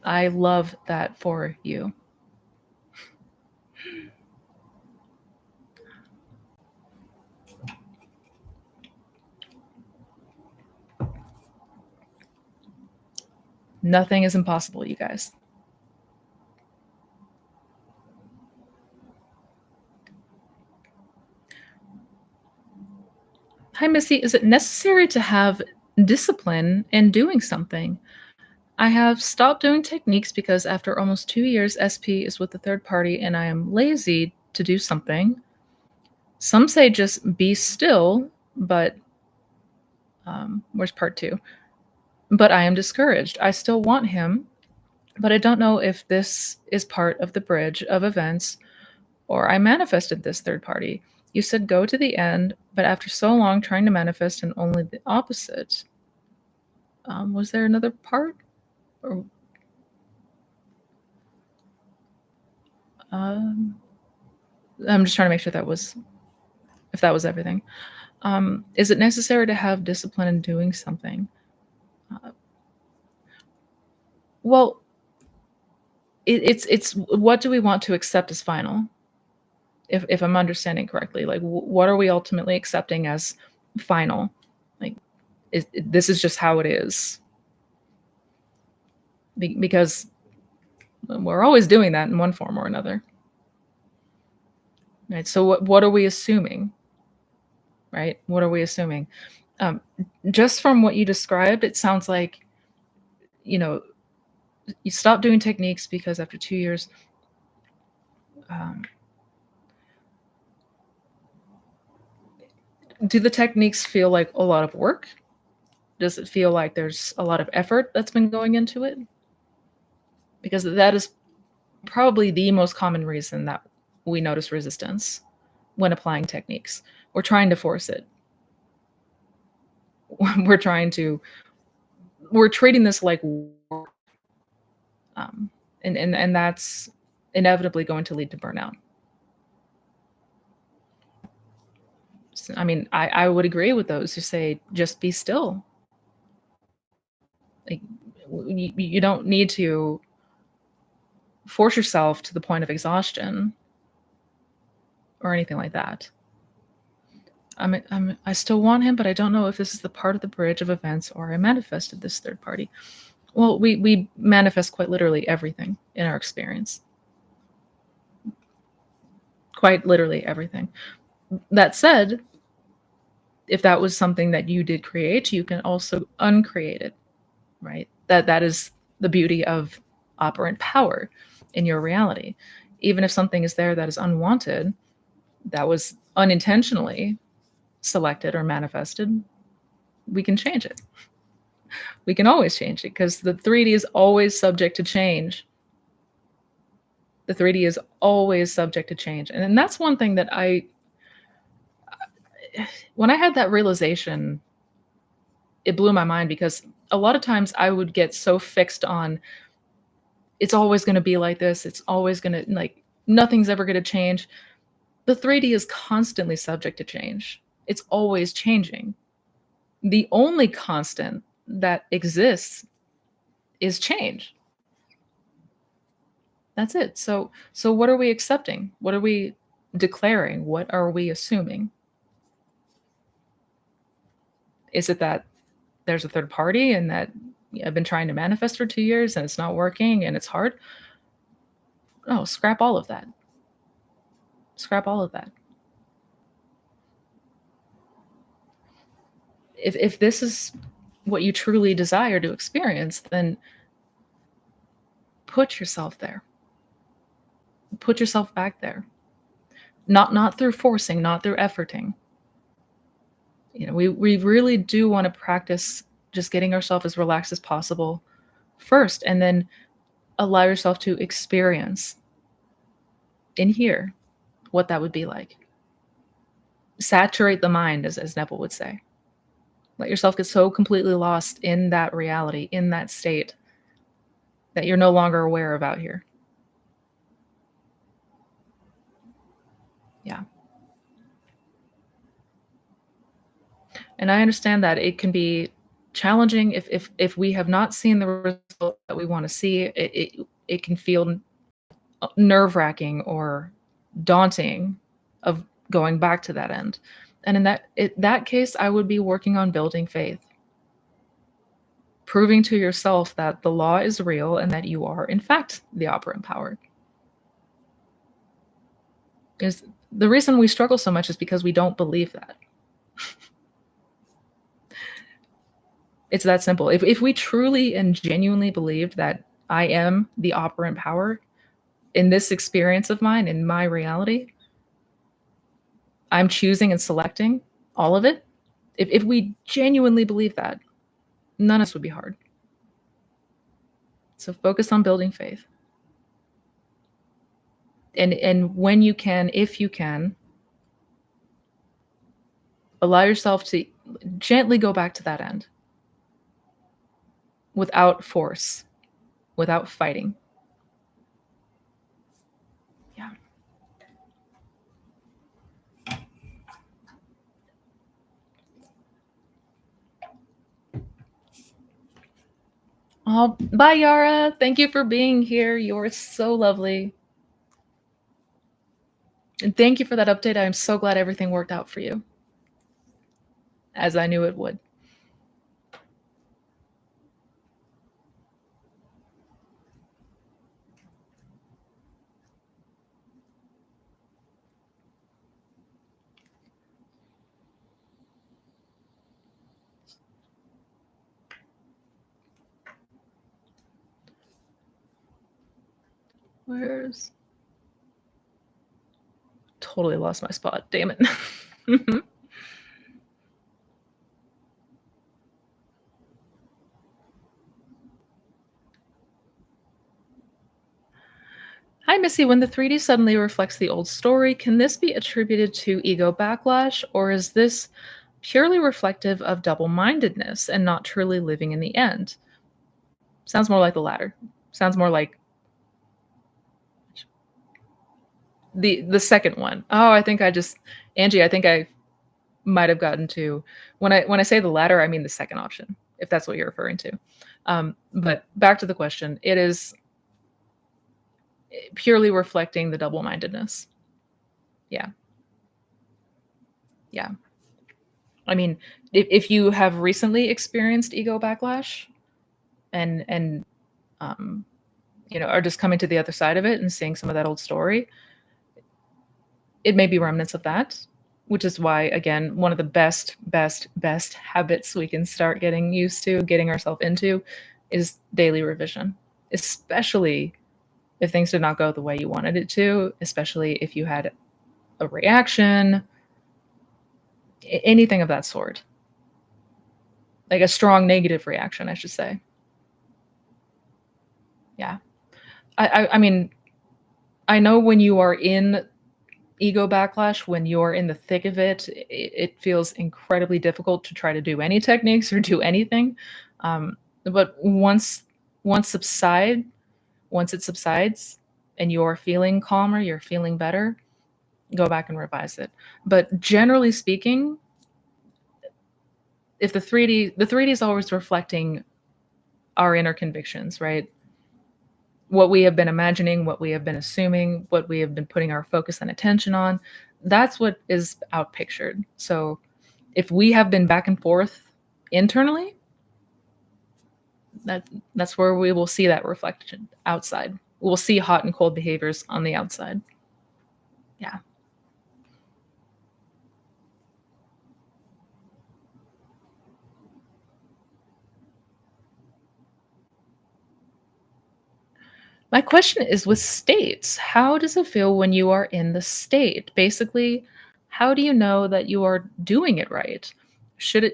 I love that for you. Nothing is impossible, you guys. Hi, Missy. Is it necessary to have discipline in doing something? I have stopped doing techniques because after almost 2 years, SP is with the third party and I am lazy to do something. Some say just be still, but where's part two? But I am discouraged. I still want him, but I don't know if this is part of the bridge of events or I manifested this third party. You said go to the end, but after so long trying to manifest and only the opposite. Was there another part? Or, um, I'm just trying to make sure if that was everything. Is it necessary to have discipline in doing something? Uh, well, it's what do we want to accept as final? If I'm understanding correctly, like what are we ultimately accepting as final? Like, this is just how it is because we're always doing that in one form or another, right? So what are we assuming, right? What are we assuming? Um, just from what you described, it sounds like you know, you stop doing techniques because after 2 years, um, do the techniques feel like a lot of work? Does it feel like there's a lot of effort that's been going into it? Because that is probably the most common reason that we notice resistance when applying techniques. We're trying to force it. We're trying to we're treating this like work, um, and that's inevitably going to lead to burnout. I mean, I would agree with those who say just be still. Like you don't need to force yourself to the point of exhaustion or anything like that. I still want him, but I don't know if this is the part of the bridge of events or I manifested this third party. Well, we manifest quite literally everything in our experience. Quite literally everything. That said, if that was something that you did create, you can also uncreate it, right? That is the beauty of operant power in your reality. Even if something is there that is unwanted, that was unintentionally selected or manifested, we can change it. We can always change it because the 3D is always subject to change. The 3D is always subject to change. And that's one thing that when I had that realization, it blew my mind because a lot of times I would get so fixed on it's always going to be like this. It's always going to, like, nothing's ever going to change. The 3D is constantly subject to change. It's always changing. The only constant that exists is change. That's it. So what are we accepting? What are we declaring? What are we assuming? Is it that there's a third party and that I've been trying to manifest for 2 years and it's not working and it's hard? No, scrap all of that. Scrap all of that. If this is what you truly desire to experience, then put yourself there. Put yourself back there. Not through forcing, not through efforting. We really do want to practice just getting ourselves as relaxed as possible first, and then allow yourself to experience in here what that would be like. Saturate the mind, as Neville would say. Let yourself get so completely lost in that reality, in that state, that you're no longer aware of out here. Yeah. And I understand that it can be challenging if we have not seen the result that we want to see. It can feel nerve-wracking or daunting of going back to that end. And in that case, I would be working on building faith, proving to yourself that the law is real and that you are, in fact, the operant power. Is the reason we struggle so much is because we don't believe that. It's that simple. If we truly and genuinely believed that I am the operant power in this experience of mine, in my reality, I'm choosing and selecting all of it. If we genuinely believe that, none of this would be hard. So focus on building faith. And when you can, if you can, allow yourself to gently go back to that end without force, without fighting. Yeah. Oh, bye, Yara. Thank you for being here. You're so lovely. And thank you for that update. I'm so glad everything worked out for you, as I knew it would. Where's totally lost my spot. Damn it. Hi, Missy. When the 3D suddenly reflects the old story, can this be attributed to ego backlash, or is this purely reflective of double mindedness and not truly living in the end? Sounds more like the latter. Sounds more like the second one. Oh, I think I just Angie, I think I might have gotten to when I say the latter, I mean the second option, if that's what you're referring to. But back to the question, it is purely reflecting the double mindedness. Yeah, yeah. I mean, if you have recently experienced ego backlash and um, are just coming to the other side of it and seeing some of that old story, it may be remnants of that, which is why, again, one of the best habits we can start getting used to, getting ourselves into, is daily revision, especially if things did not go the way you wanted it to, especially if you had a reaction, anything of that sort, like a strong negative reaction, I should say. Yeah. I mean, I know when you are in ego backlash, when you're in the thick of it, it feels incredibly difficult to try to do any techniques or do anything. But once subside, once it subsides, and you're feeling calmer, you're feeling better, go back and revise it. But generally speaking, if the 3D is always reflecting our inner convictions, right? What we have been imagining, what we have been assuming, what we have been putting our focus and attention on, that's what is outpictured. So if we have been back and forth internally, that's where we will see that reflection outside. We'll see hot and cold behaviors on the outside. Yeah. My question is with states, how does it feel when you are in the state? Basically, how do you know that you are doing it right? Should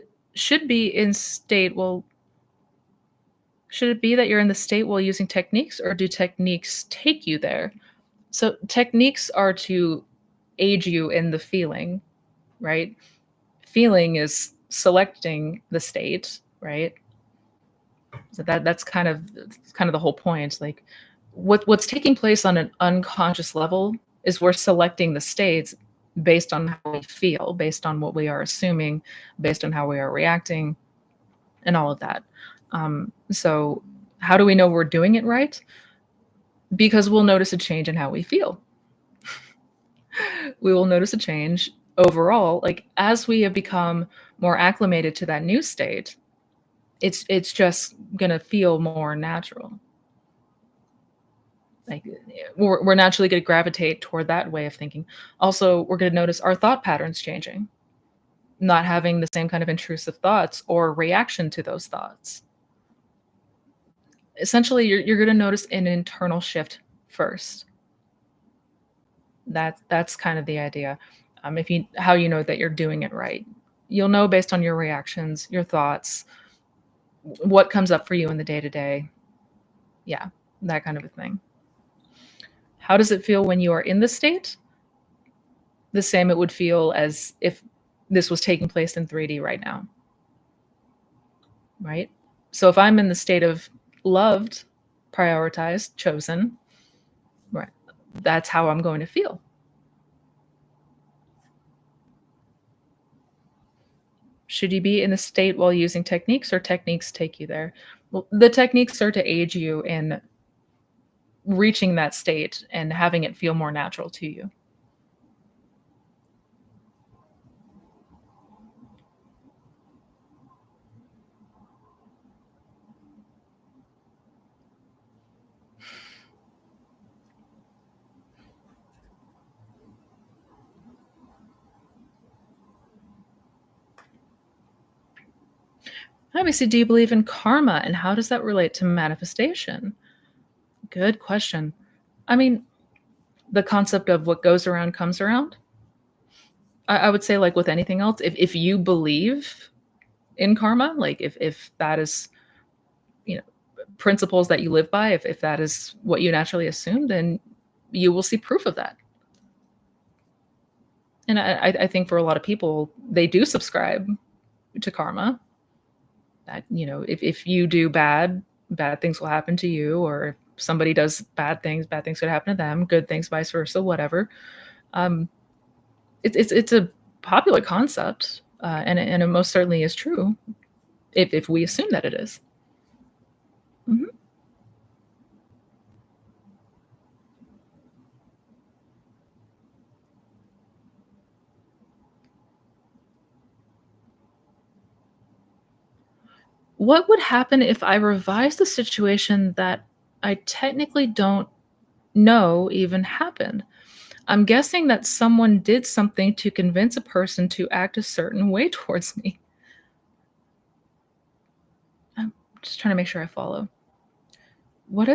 be in state, well, should it be that you're in the state while using techniques, or do techniques take you there? So techniques are to aid you in the feeling, right? Feeling is selecting the state, right? So that's kind of the whole point. Like what's taking place on an unconscious level is we're selecting the states based on how we feel, based on what we are assuming, based on how we are reacting, and all of that. So how do we know we're doing it right? Because we'll notice a change in how we feel. We will notice a change overall, like as we have become more acclimated to that new state, it's just gonna feel more natural. Like we're naturally gonna gravitate toward that way of thinking. Also, we're gonna notice our thought patterns changing, not having the same kind of intrusive thoughts or reaction to those thoughts. Essentially, you're gonna notice an internal shift first. That's kind of the idea. If you how you know that you're doing it right. You'll know based on your reactions, your thoughts, what comes up for you in the day to day. Yeah, that kind of a thing. How does it feel when you are in the state? The same it would feel as if this was taking place in 3D right now, right? So if I'm in the state of loved, prioritized, chosen, right, that's how I'm going to feel. Should you be in the state while using techniques, or techniques take you there? Well, the techniques are to aid you in reaching that state and having it feel more natural to you. Obviously, do you believe in karma, and how does that relate to manifestation? Good question. I mean, the concept of what goes around comes around. I would say, like with anything else, if you believe in karma, like if that is, you know, principles that you live by, if that is what you naturally assume, then you will see proof of that. And I think for a lot of people, they do subscribe to karma. That, if you do bad, bad things will happen to you, or if somebody does bad things could happen to them, good things, vice versa, whatever. Um, it's a popular concept, and it most certainly is true if we assume that it is. Mhm. What would happen if I revised the situation that I technically don't know even happened? I'm guessing that someone did something to convince a person to act a certain way towards me. I'm just trying to make sure I follow. What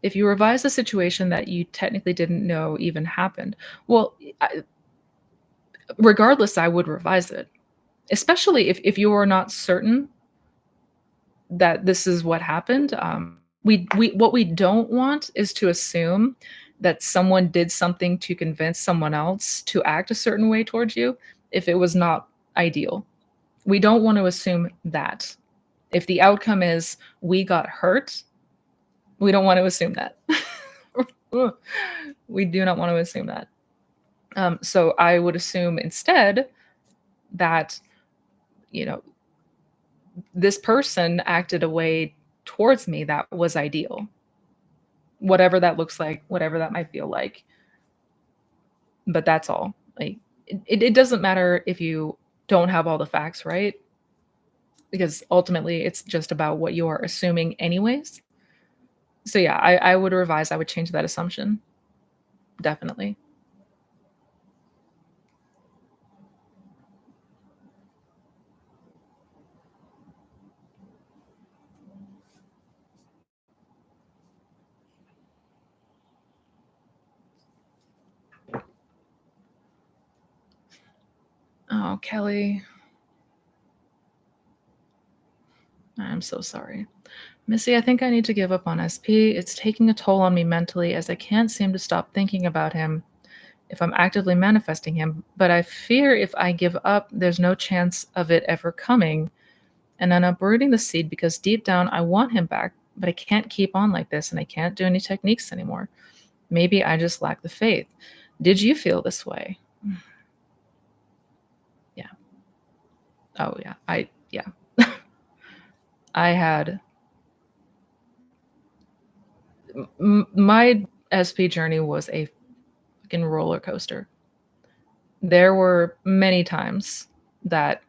if you revise a situation that you technically didn't know even happened? Well, regardless, I would revise it, especially if you are not certain that this is what happened. We what we don't want is to assume that someone did something to convince someone else to act a certain way towards you if it was not ideal. We don't want to assume that. If the outcome is we got hurt, we don't want to assume that. We do not want to assume that. So I would assume instead that, you know, this person acted a way towards me that was ideal, whatever that looks like, whatever that might feel like. But that's all. Like, it doesn't matter if you don't have all the facts, right? Because ultimately it's just about what you are assuming, anyways. So yeah, I would revise, I would change that assumption. Definitely. Oh, Kelly, I'm so sorry. Missy, I think I need to give up on SP. It's taking a toll on me mentally as I can't seem to stop thinking about him if I'm actively manifesting him. But I fear if I give up, there's no chance of it ever coming. And I'm uprooting the seed because deep down I want him back, but I can't keep on like this and I can't do any techniques anymore. Maybe I just lack the faith. Did you feel this way? Yeah. Oh, yeah. Yeah. I had my SP journey was a fucking roller coaster. There were many times that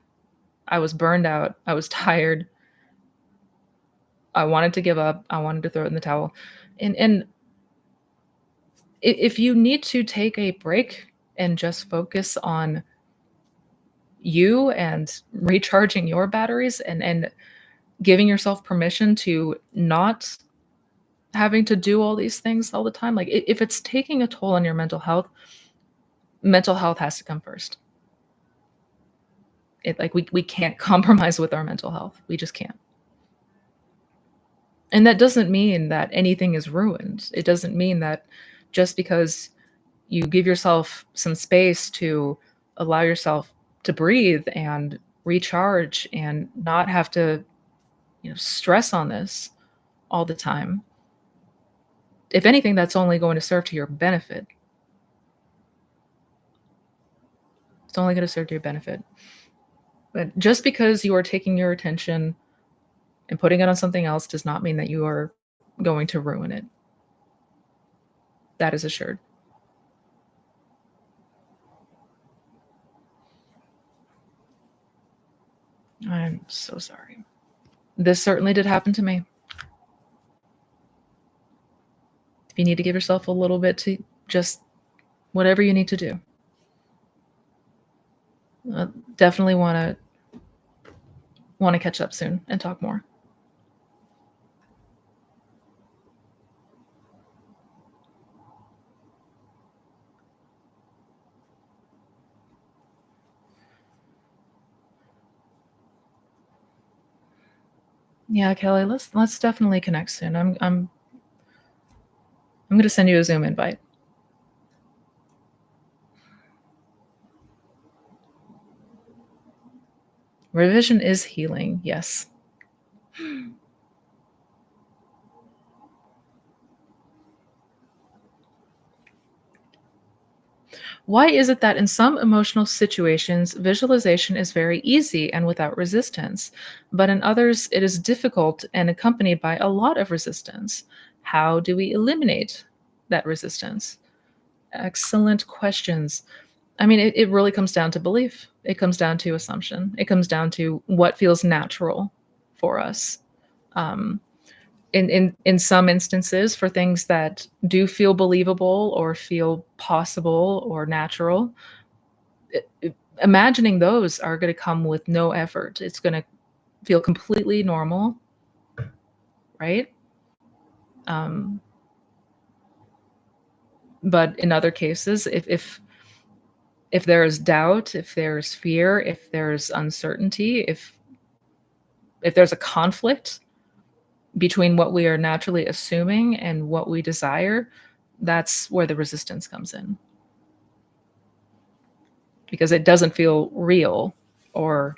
I was burned out, I was tired, I wanted to give up, I wanted to throw it in the towel. And if you need to take a break and just focus on you and recharging your batteries and giving yourself permission to not having to do all these things all the time, like if it's taking a toll on your mental health has to come first. It like we can't compromise with our mental health. We just can't. And that doesn't mean that anything is ruined. It doesn't mean that just because you give yourself some space to allow yourself to breathe and recharge and not have to, stress on this all the time. If anything, that's only going to serve to your benefit. It's only going to serve to your benefit. But just because you are taking your attention and putting it on something else does not mean that you are going to ruin it. That is assured. I'm so sorry. This certainly did happen to me. If you need to give yourself a little bit to just whatever you need to do, uh, definitely want to catch up soon and talk more. Yeah, Kelly, let's definitely connect soon. I'm gonna send you a Zoom invite. Revision is healing, yes. Why is it that in some emotional situations, visualization is very easy and without resistance, but in others, it is difficult and accompanied by a lot of resistance? How do we eliminate that resistance? Excellent questions. I mean, it really comes down to belief. It comes down to assumption. It comes down to what feels natural for us. Um, in some instances, for things that do feel believable or feel possible or natural, imagining those are going to come with no effort. It's going to feel completely normal, right? Um, but in other cases, if there is doubt, if there's fear, if there's uncertainty, if there's a conflict between what we are naturally assuming and what we desire, that's where the resistance comes in, because it doesn't feel real or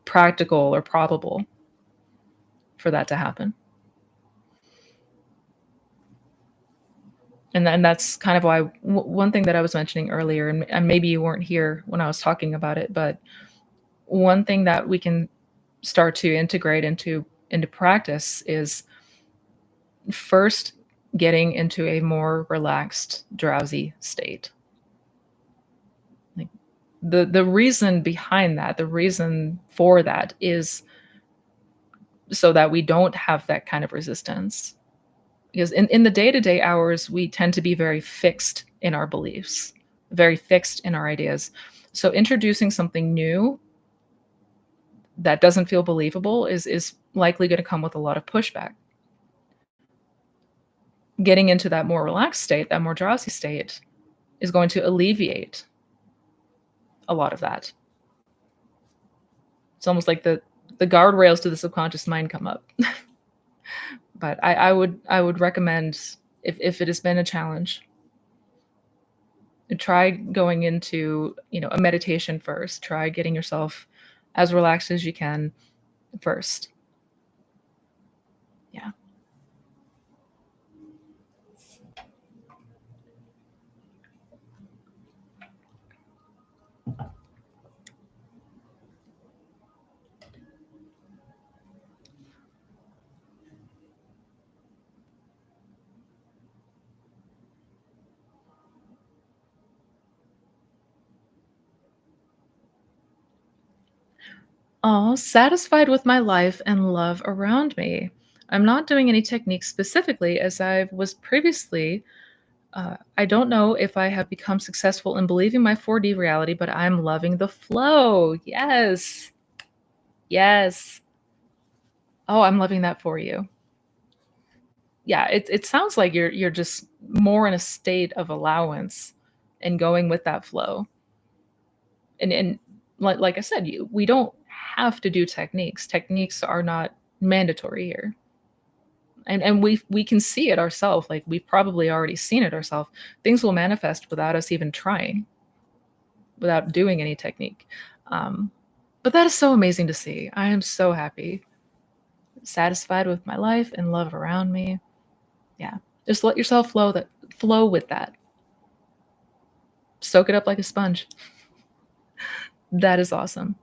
practical or probable for that to happen. And that's kind of why one thing that I was mentioning earlier, and maybe you weren't here when I was talking about it, but one thing that we can start to integrate into practice is first getting into a more relaxed, drowsy state. Like the reason behind that, the reason for that is so that we don't have that kind of resistance. Because in the day-to-day hours, we tend to be very fixed in our beliefs, very fixed in our ideas. So introducing something new that doesn't feel believable is likely going to come with a lot of pushback. Getting into that more relaxed state, that more drowsy state, is going to alleviate a lot of that. It's almost like the guardrails to the subconscious mind come up. But I would recommend, if it has been a challenge, try going into a meditation first. Try getting yourself as relaxed as you can first. Yeah. Oh, satisfied with my life and love around me. I'm not doing any techniques specifically as I was previously. I don't know if I have become successful in believing my 4D reality, but I'm loving the flow. Yes. Yes. Oh, I'm loving that for you. Yeah, it sounds like you're just more in a state of allowance and going with that flow. And like I said, we don't have to do techniques. Techniques are not mandatory here. And we can see it ourselves. Like we've probably already seen it ourselves. Things will manifest without us even trying, without doing any technique. Um, but that is so amazing to see. I am so happy, satisfied with my life and love around me. Yeah, just let yourself flow with that. Soak it up like a sponge. That is awesome.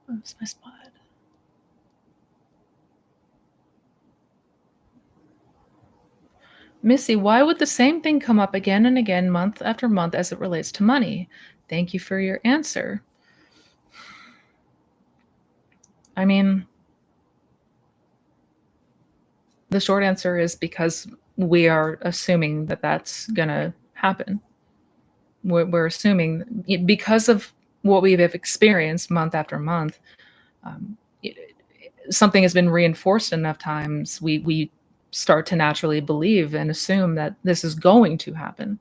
Where's my spot? Missy, why would the same thing come up again and again, month after month, as it relates to money? Thank you for your answer. I mean, the short answer is because we are assuming that that's going to happen. We're assuming because of what we have experienced month after month, um, something has been reinforced enough times, we start to naturally believe and assume that this is going to happen,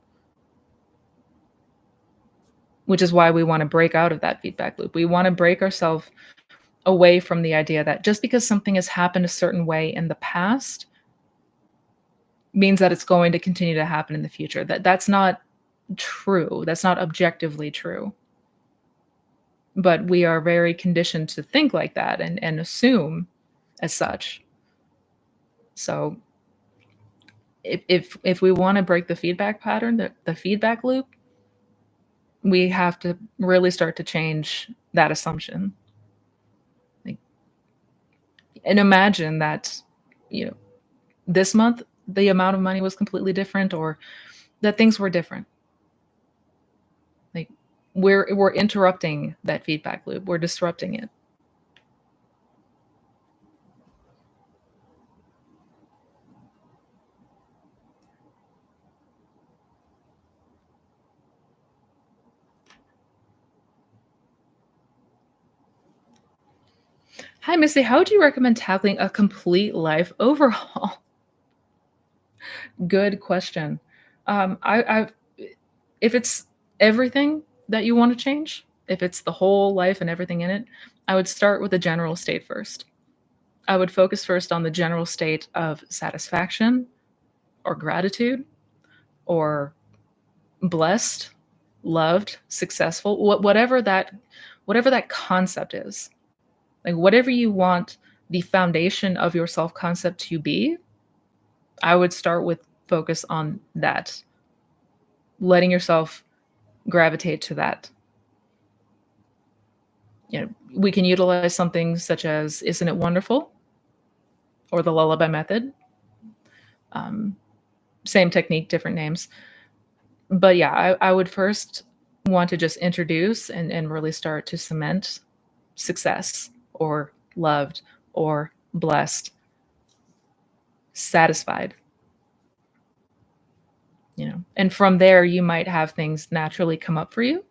which is why we want to break out of that feedback loop. We want to break ourselves away from the idea that just because something has happened a certain way in the past means that it's going to continue to happen in the future. That's not true. That's not objectively true. But we are very conditioned to think like that and assume as such. So if we want to break the feedback pattern, the feedback loop, we have to really start to change that assumption. Like, and imagine that, you know, this month the amount of money was completely different, or that things were different. Like, we're interrupting that feedback loop. We're disrupting it. Hi, Missy. How would you recommend tackling a complete life overhaul? Good question. I if it's everything that you want to change, if it's the whole life and everything in it, I would start with the general state first. I would focus first on the general state of satisfaction or gratitude or blessed, loved, successful, whatever that concept is. Like, whatever you want the foundation of your self-concept to be, I would start with focus on that, letting yourself gravitate to that. You know, we can utilize something such as "Isn't It Wonderful?" or the Lullaby Method. Um, Same technique, different names. But yeah, I would first want to just introduce and really start to cement success or loved or blessed, satisfied, you know. And from there, you might have things naturally come up for you.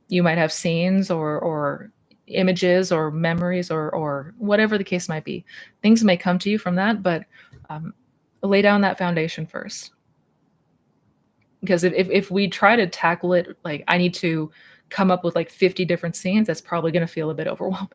You might have scenes or images or memories or whatever the case might be. Things may come to you from that, but um, lay down that foundation first. Because if we try to tackle it, like, I need to come up with like 50 different scenes, that's probably going to feel a bit overwhelming.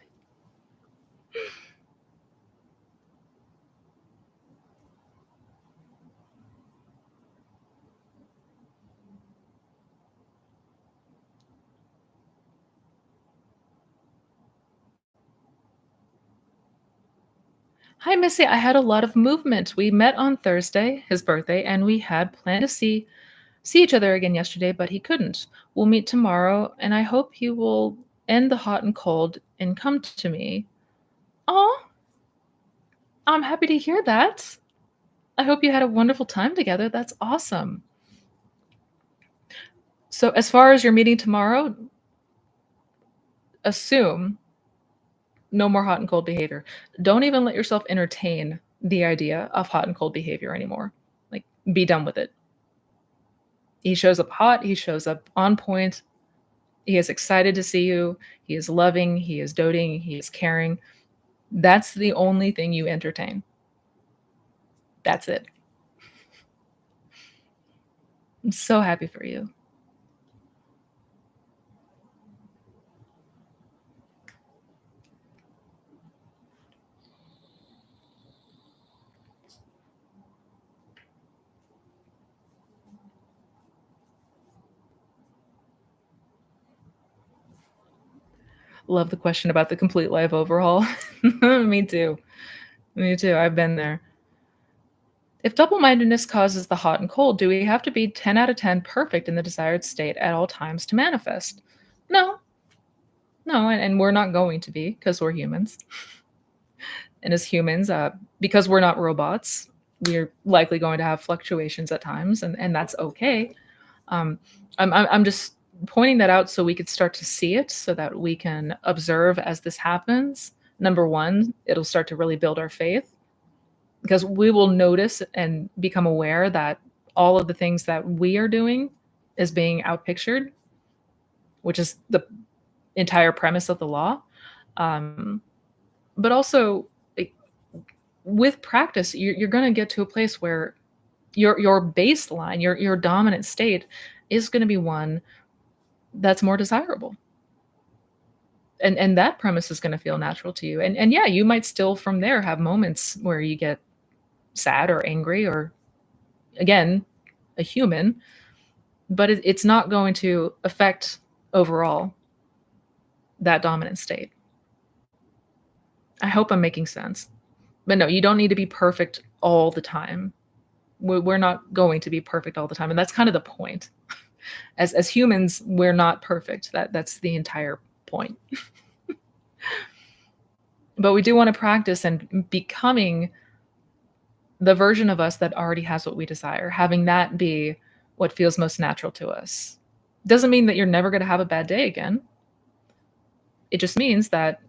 Hi, Missy. I had a lot of movement. We met on Thursday, his birthday, and we had planned to see each other again yesterday, but he couldn't. We'll meet tomorrow, and I hope he will end the hot and cold and come to me. Oh, I'm happy to hear that. I hope you had a wonderful time together. That's awesome. So, as far as your meeting tomorrow, assume no more hot and cold behavior. Don't even let yourself entertain the idea of hot and cold behavior anymore. Like, be done with it. He shows up hot, he shows up on point. He is excited to see you. He is loving, he is doting, he is caring. That's the only thing you entertain. That's it. I'm so happy for you. Love the question about the complete life overhaul. Me too. Me too. I've been there. If double-mindedness causes the hot and cold, do we have to be 10 out of 10 perfect in the desired state at all times to manifest? No, no, and we're not going to be, because we're humans. And as humans, because we're not robots, we're likely going to have fluctuations at times, and that's okay. Um, I'm just pointing that out so we could start to see it, so that we can observe as this happens. Number one, it'll start to really build our faith, because we will notice and become aware that all of the things that we are doing is being outpictured, which is the entire premise of the law. Um, but also, like, with practice, you're going to get to a place where your baseline, your dominant state, is going to be one that's more desirable, and that premise is going to feel natural to you. And yeah, you might still from there have moments where you get sad or angry or, again, a human, but it's not going to affect overall that dominant state. I hope I'm making sense. But no, you don't need to be perfect all the time. We're not going to be perfect all the time, and that's kind of the point. As humans, we're not perfect. That's the entire point. But we do want to practice and becoming the version of us that already has what we desire, having that be what feels most natural to us. Doesn't mean that you're never going to have a bad day again. It just means that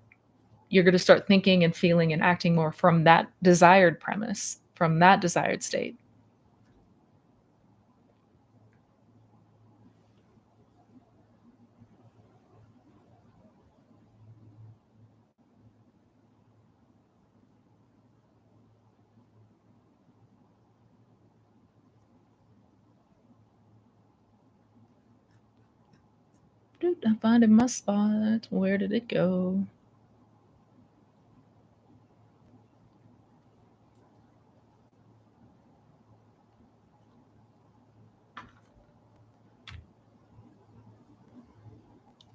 you're going to start thinking and feeling and acting more from that desired premise, from that desired state. Dude, I'm finding my spot. Where did it go?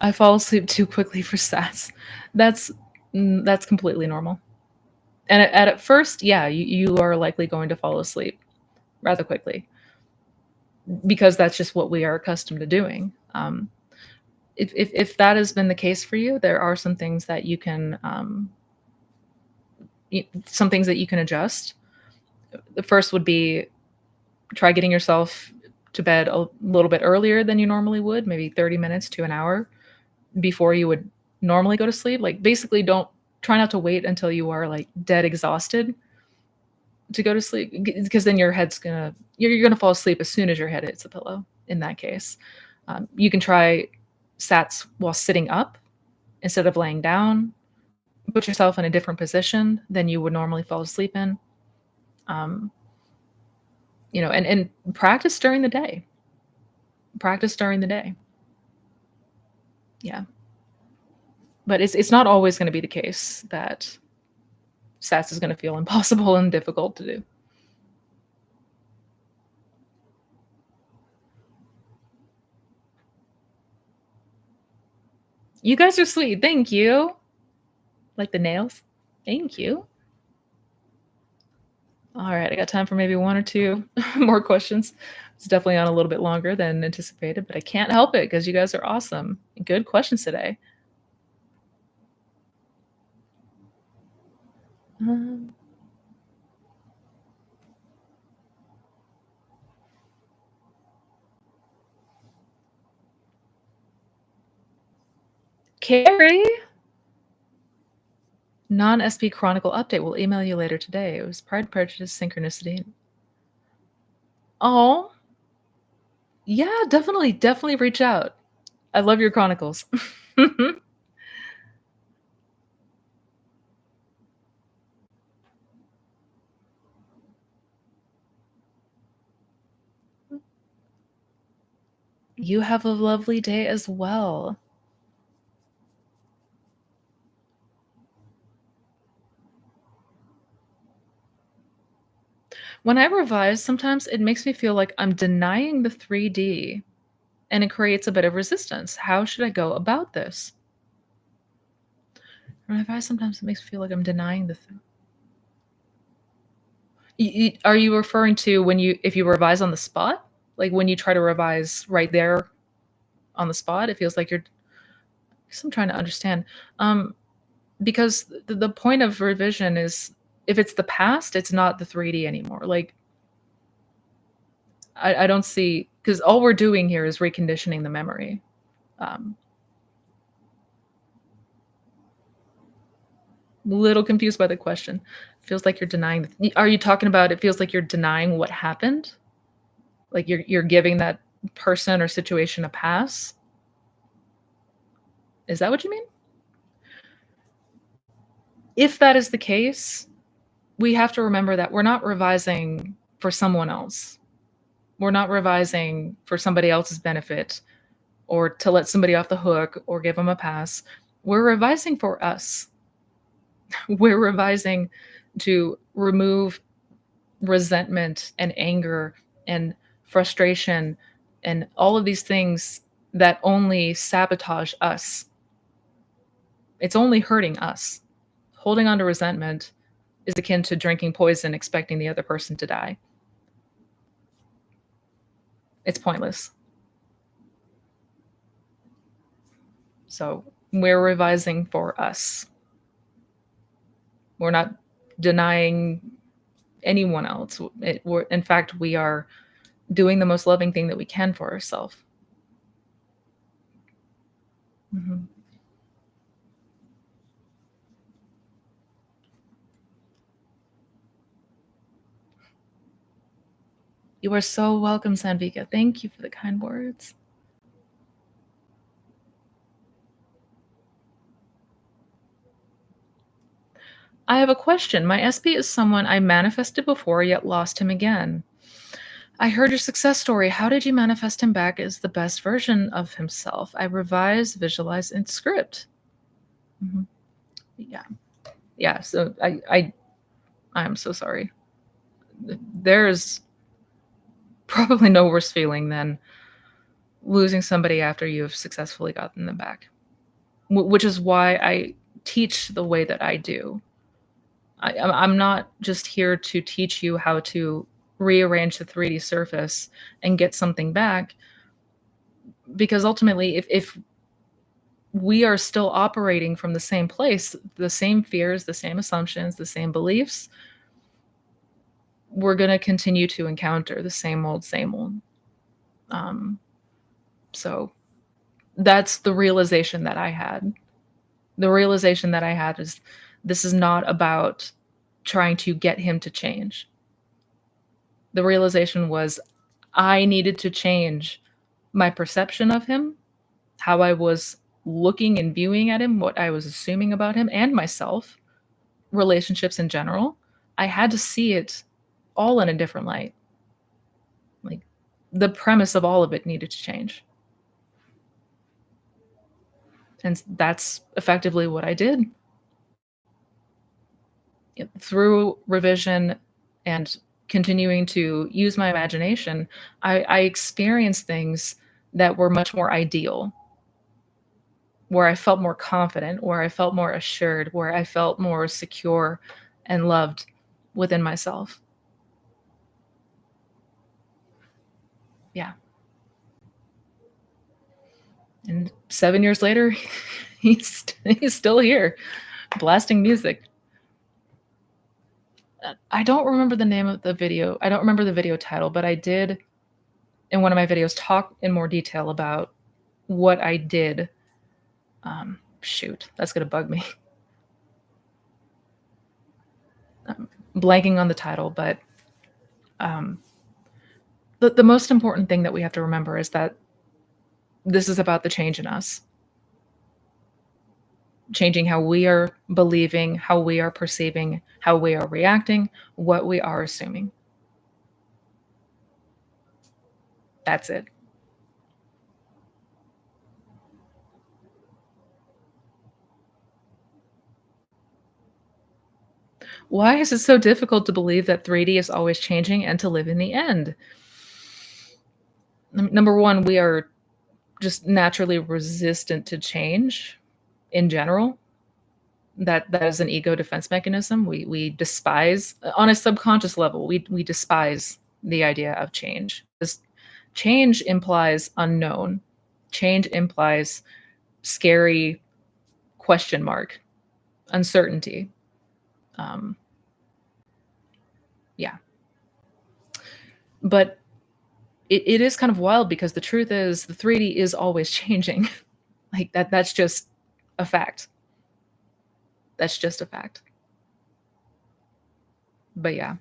I fall asleep too quickly for sats. That's that's completely normal. And at first, yeah, you are likely going to fall asleep rather quickly because that's just what we are accustomed to doing. If that has been the case for you, there are some things that you can some things that you can adjust. The first would be try getting yourself to bed a little bit earlier than you normally would, maybe 30 minutes to an hour before you would normally go to sleep. Like, basically, don't try not to wait until you are like dead exhausted to go to sleep, because then your head's gonna you're gonna fall asleep as soon as your head hits the pillow. In that case, you can try sats while sitting up instead of laying down. Put yourself in a different position than you would normally fall asleep in. Um, and practice during the day. Practice during the day. Yeah, but it's not always going to be the case that sats is going to feel impossible and difficult to do. You guys are sweet. Thank you. Like the nails. Thank you. All right, I got time for maybe one or two more questions. It's definitely on a little bit longer than anticipated, but I can't help it because you guys are awesome. Good questions today. Um, Carrie, non-SP Chronicle update. We'll email you later today. It was Pride, Prejudice, Synchronicity. Oh, yeah, definitely reach out. I love your chronicles. You have a lovely day as well. When I revise, sometimes it makes me feel like I'm denying the 3D and it creates a bit of resistance. How should I go about this? Revise sometimes it makes me feel like I'm denying the are you referring to when if you revise on the spot? Like when you try to revise right there on the spot, it feels like you're I guess I'm trying to understand. Because the point of revision is if it's the past, it's not the 3D anymore. Like I don't see because all we're doing here is reconditioning the memory. Um, little confused by the question. Feels like you're denying. Are you talking about it feels like you're denying what happened? Like you're giving that person or situation a pass? Is that what you mean? If that is the case, we have to remember that we're not revising for someone else. We're not revising for somebody else's benefit or to let somebody off the hook or give them a pass. We're revising for us. We're revising to remove resentment and anger and frustration and all of these things that only sabotage us. It's only hurting us. Holding on to resentment is akin to drinking poison expecting the other person to die. It's pointless. So we're revising for us. We're not denying anyone else. In fact, we are doing the most loving thing that we can for ourselves. Mhm. You are so welcome, Sanvika. Thank you for the kind words. I have a question. My SP is someone I manifested before yet lost him again. I heard your success story. How did you manifest him back as the best version of himself? I revise, visualize, and script. Mhm. Yeah. Yeah. So I'm so sorry. There's probably no worse feeling than losing somebody after you've successfully gotten them back, which is why I teach the way that I do. I'm not just here to teach you how to rearrange the 3D surface and get something back, because ultimately, if we are still operating from the same place, the same fears, the same assumptions, the same beliefs, we're going to continue to encounter the same old, same old. Um, so that's the realization that I had. The realization that I had is this is not about trying to get him to change. The realization was I needed to change my perception of him, how I was looking and viewing at him, what I was assuming about him and myself, relationships in general. I had to see it all in a different light. Like the premise of all of it needed to change. And that's effectively what I did. Through revision and continuing to use my imagination, I experienced things that were much more ideal, where I felt more confident, where I felt more assured, where I felt more secure and loved within myself. Yeah. And 7 years later, he's still here, blasting music. I don't remember the name of the video. I don't remember the video title, but I did in one of my videos talk in more detail about what I did. Shoot, that's gonna bug me. I'm blanking on the title, but um, the most important thing that we have to remember is that this is about the change in us, changing how we are believing, how we are perceiving, how we are reacting, what we are assuming. That's it. Why is it so difficult to believe that 3D is always changing and to live in the end? Number one, we are just naturally resistant to change in general. That is an ego defense mechanism. We despise on a subconscious level. We despise the idea of change. This change implies unknown. Change implies scary question mark, uncertainty. Um, yeah, but it is kind of wild because the truth is the 3D is always changing. Like that's just a fact. That's just a fact. But yeah.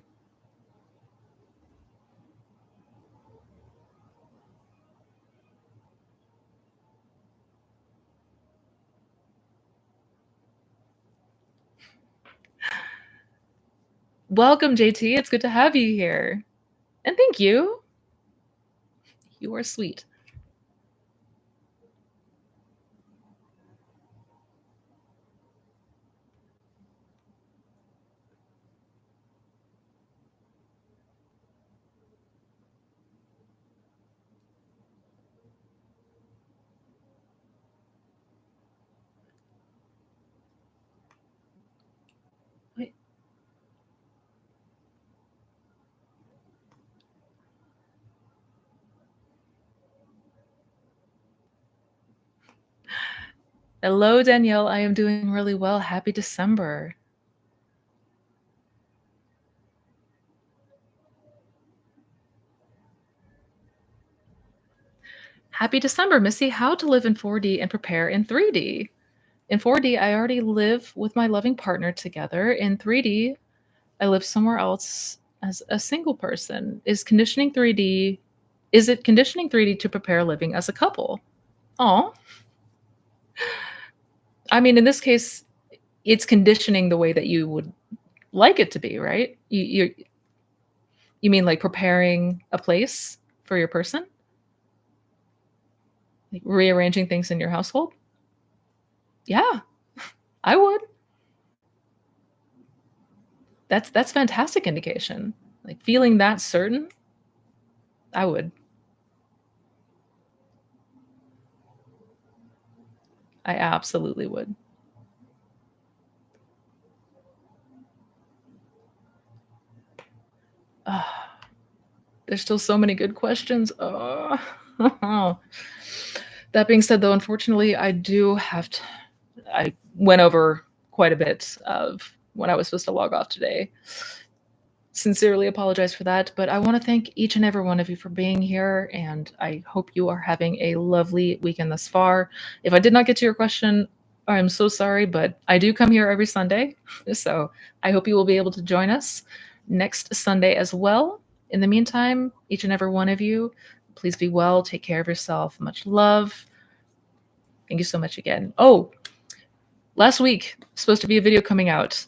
Welcome, JT. It's good to have you here. And thank you. You are sweet. Wait. Hello, Danielle. I am doing really well. Happy December. Happy December, Missy. How to live in 4D and prepare in 3D. In 4D, I already live with my loving partner together. In 3D, I live somewhere else as a single person. Is it conditioning 3D to prepare living as a couple? Oh, I mean, in this case, it's conditioning the way that you would like it to be, right? You mean like preparing a place for your person? Like rearranging things in your household? Yeah, I would. That's fantastic indication. Like feeling that certain, I would. I absolutely would. There's still so many good questions. That being said, though, unfortunately, I went over quite a bit of when I was supposed to log off today. Sincerely apologize for that, but I want to thank each and every one of you for being here, and I hope you are having a lovely weekend thus far. If I did not get to your question, I'm so sorry, but I do come here every Sunday, so I hope you will be able to join us next Sunday as well. In the meantime, each and every one of you, please be well, take care of yourself. Much love. Thank you so much again. Oh, last week, supposed to be a video coming out.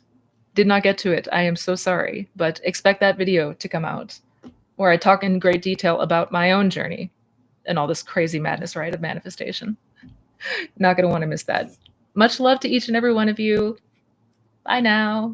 Did not get to it. I am so sorry, but expect that video to come out where I talk in great detail about my own journey and all this crazy madness, right, of manifestation. Not going to want to miss that. Much love to each and every one of you. Bye now.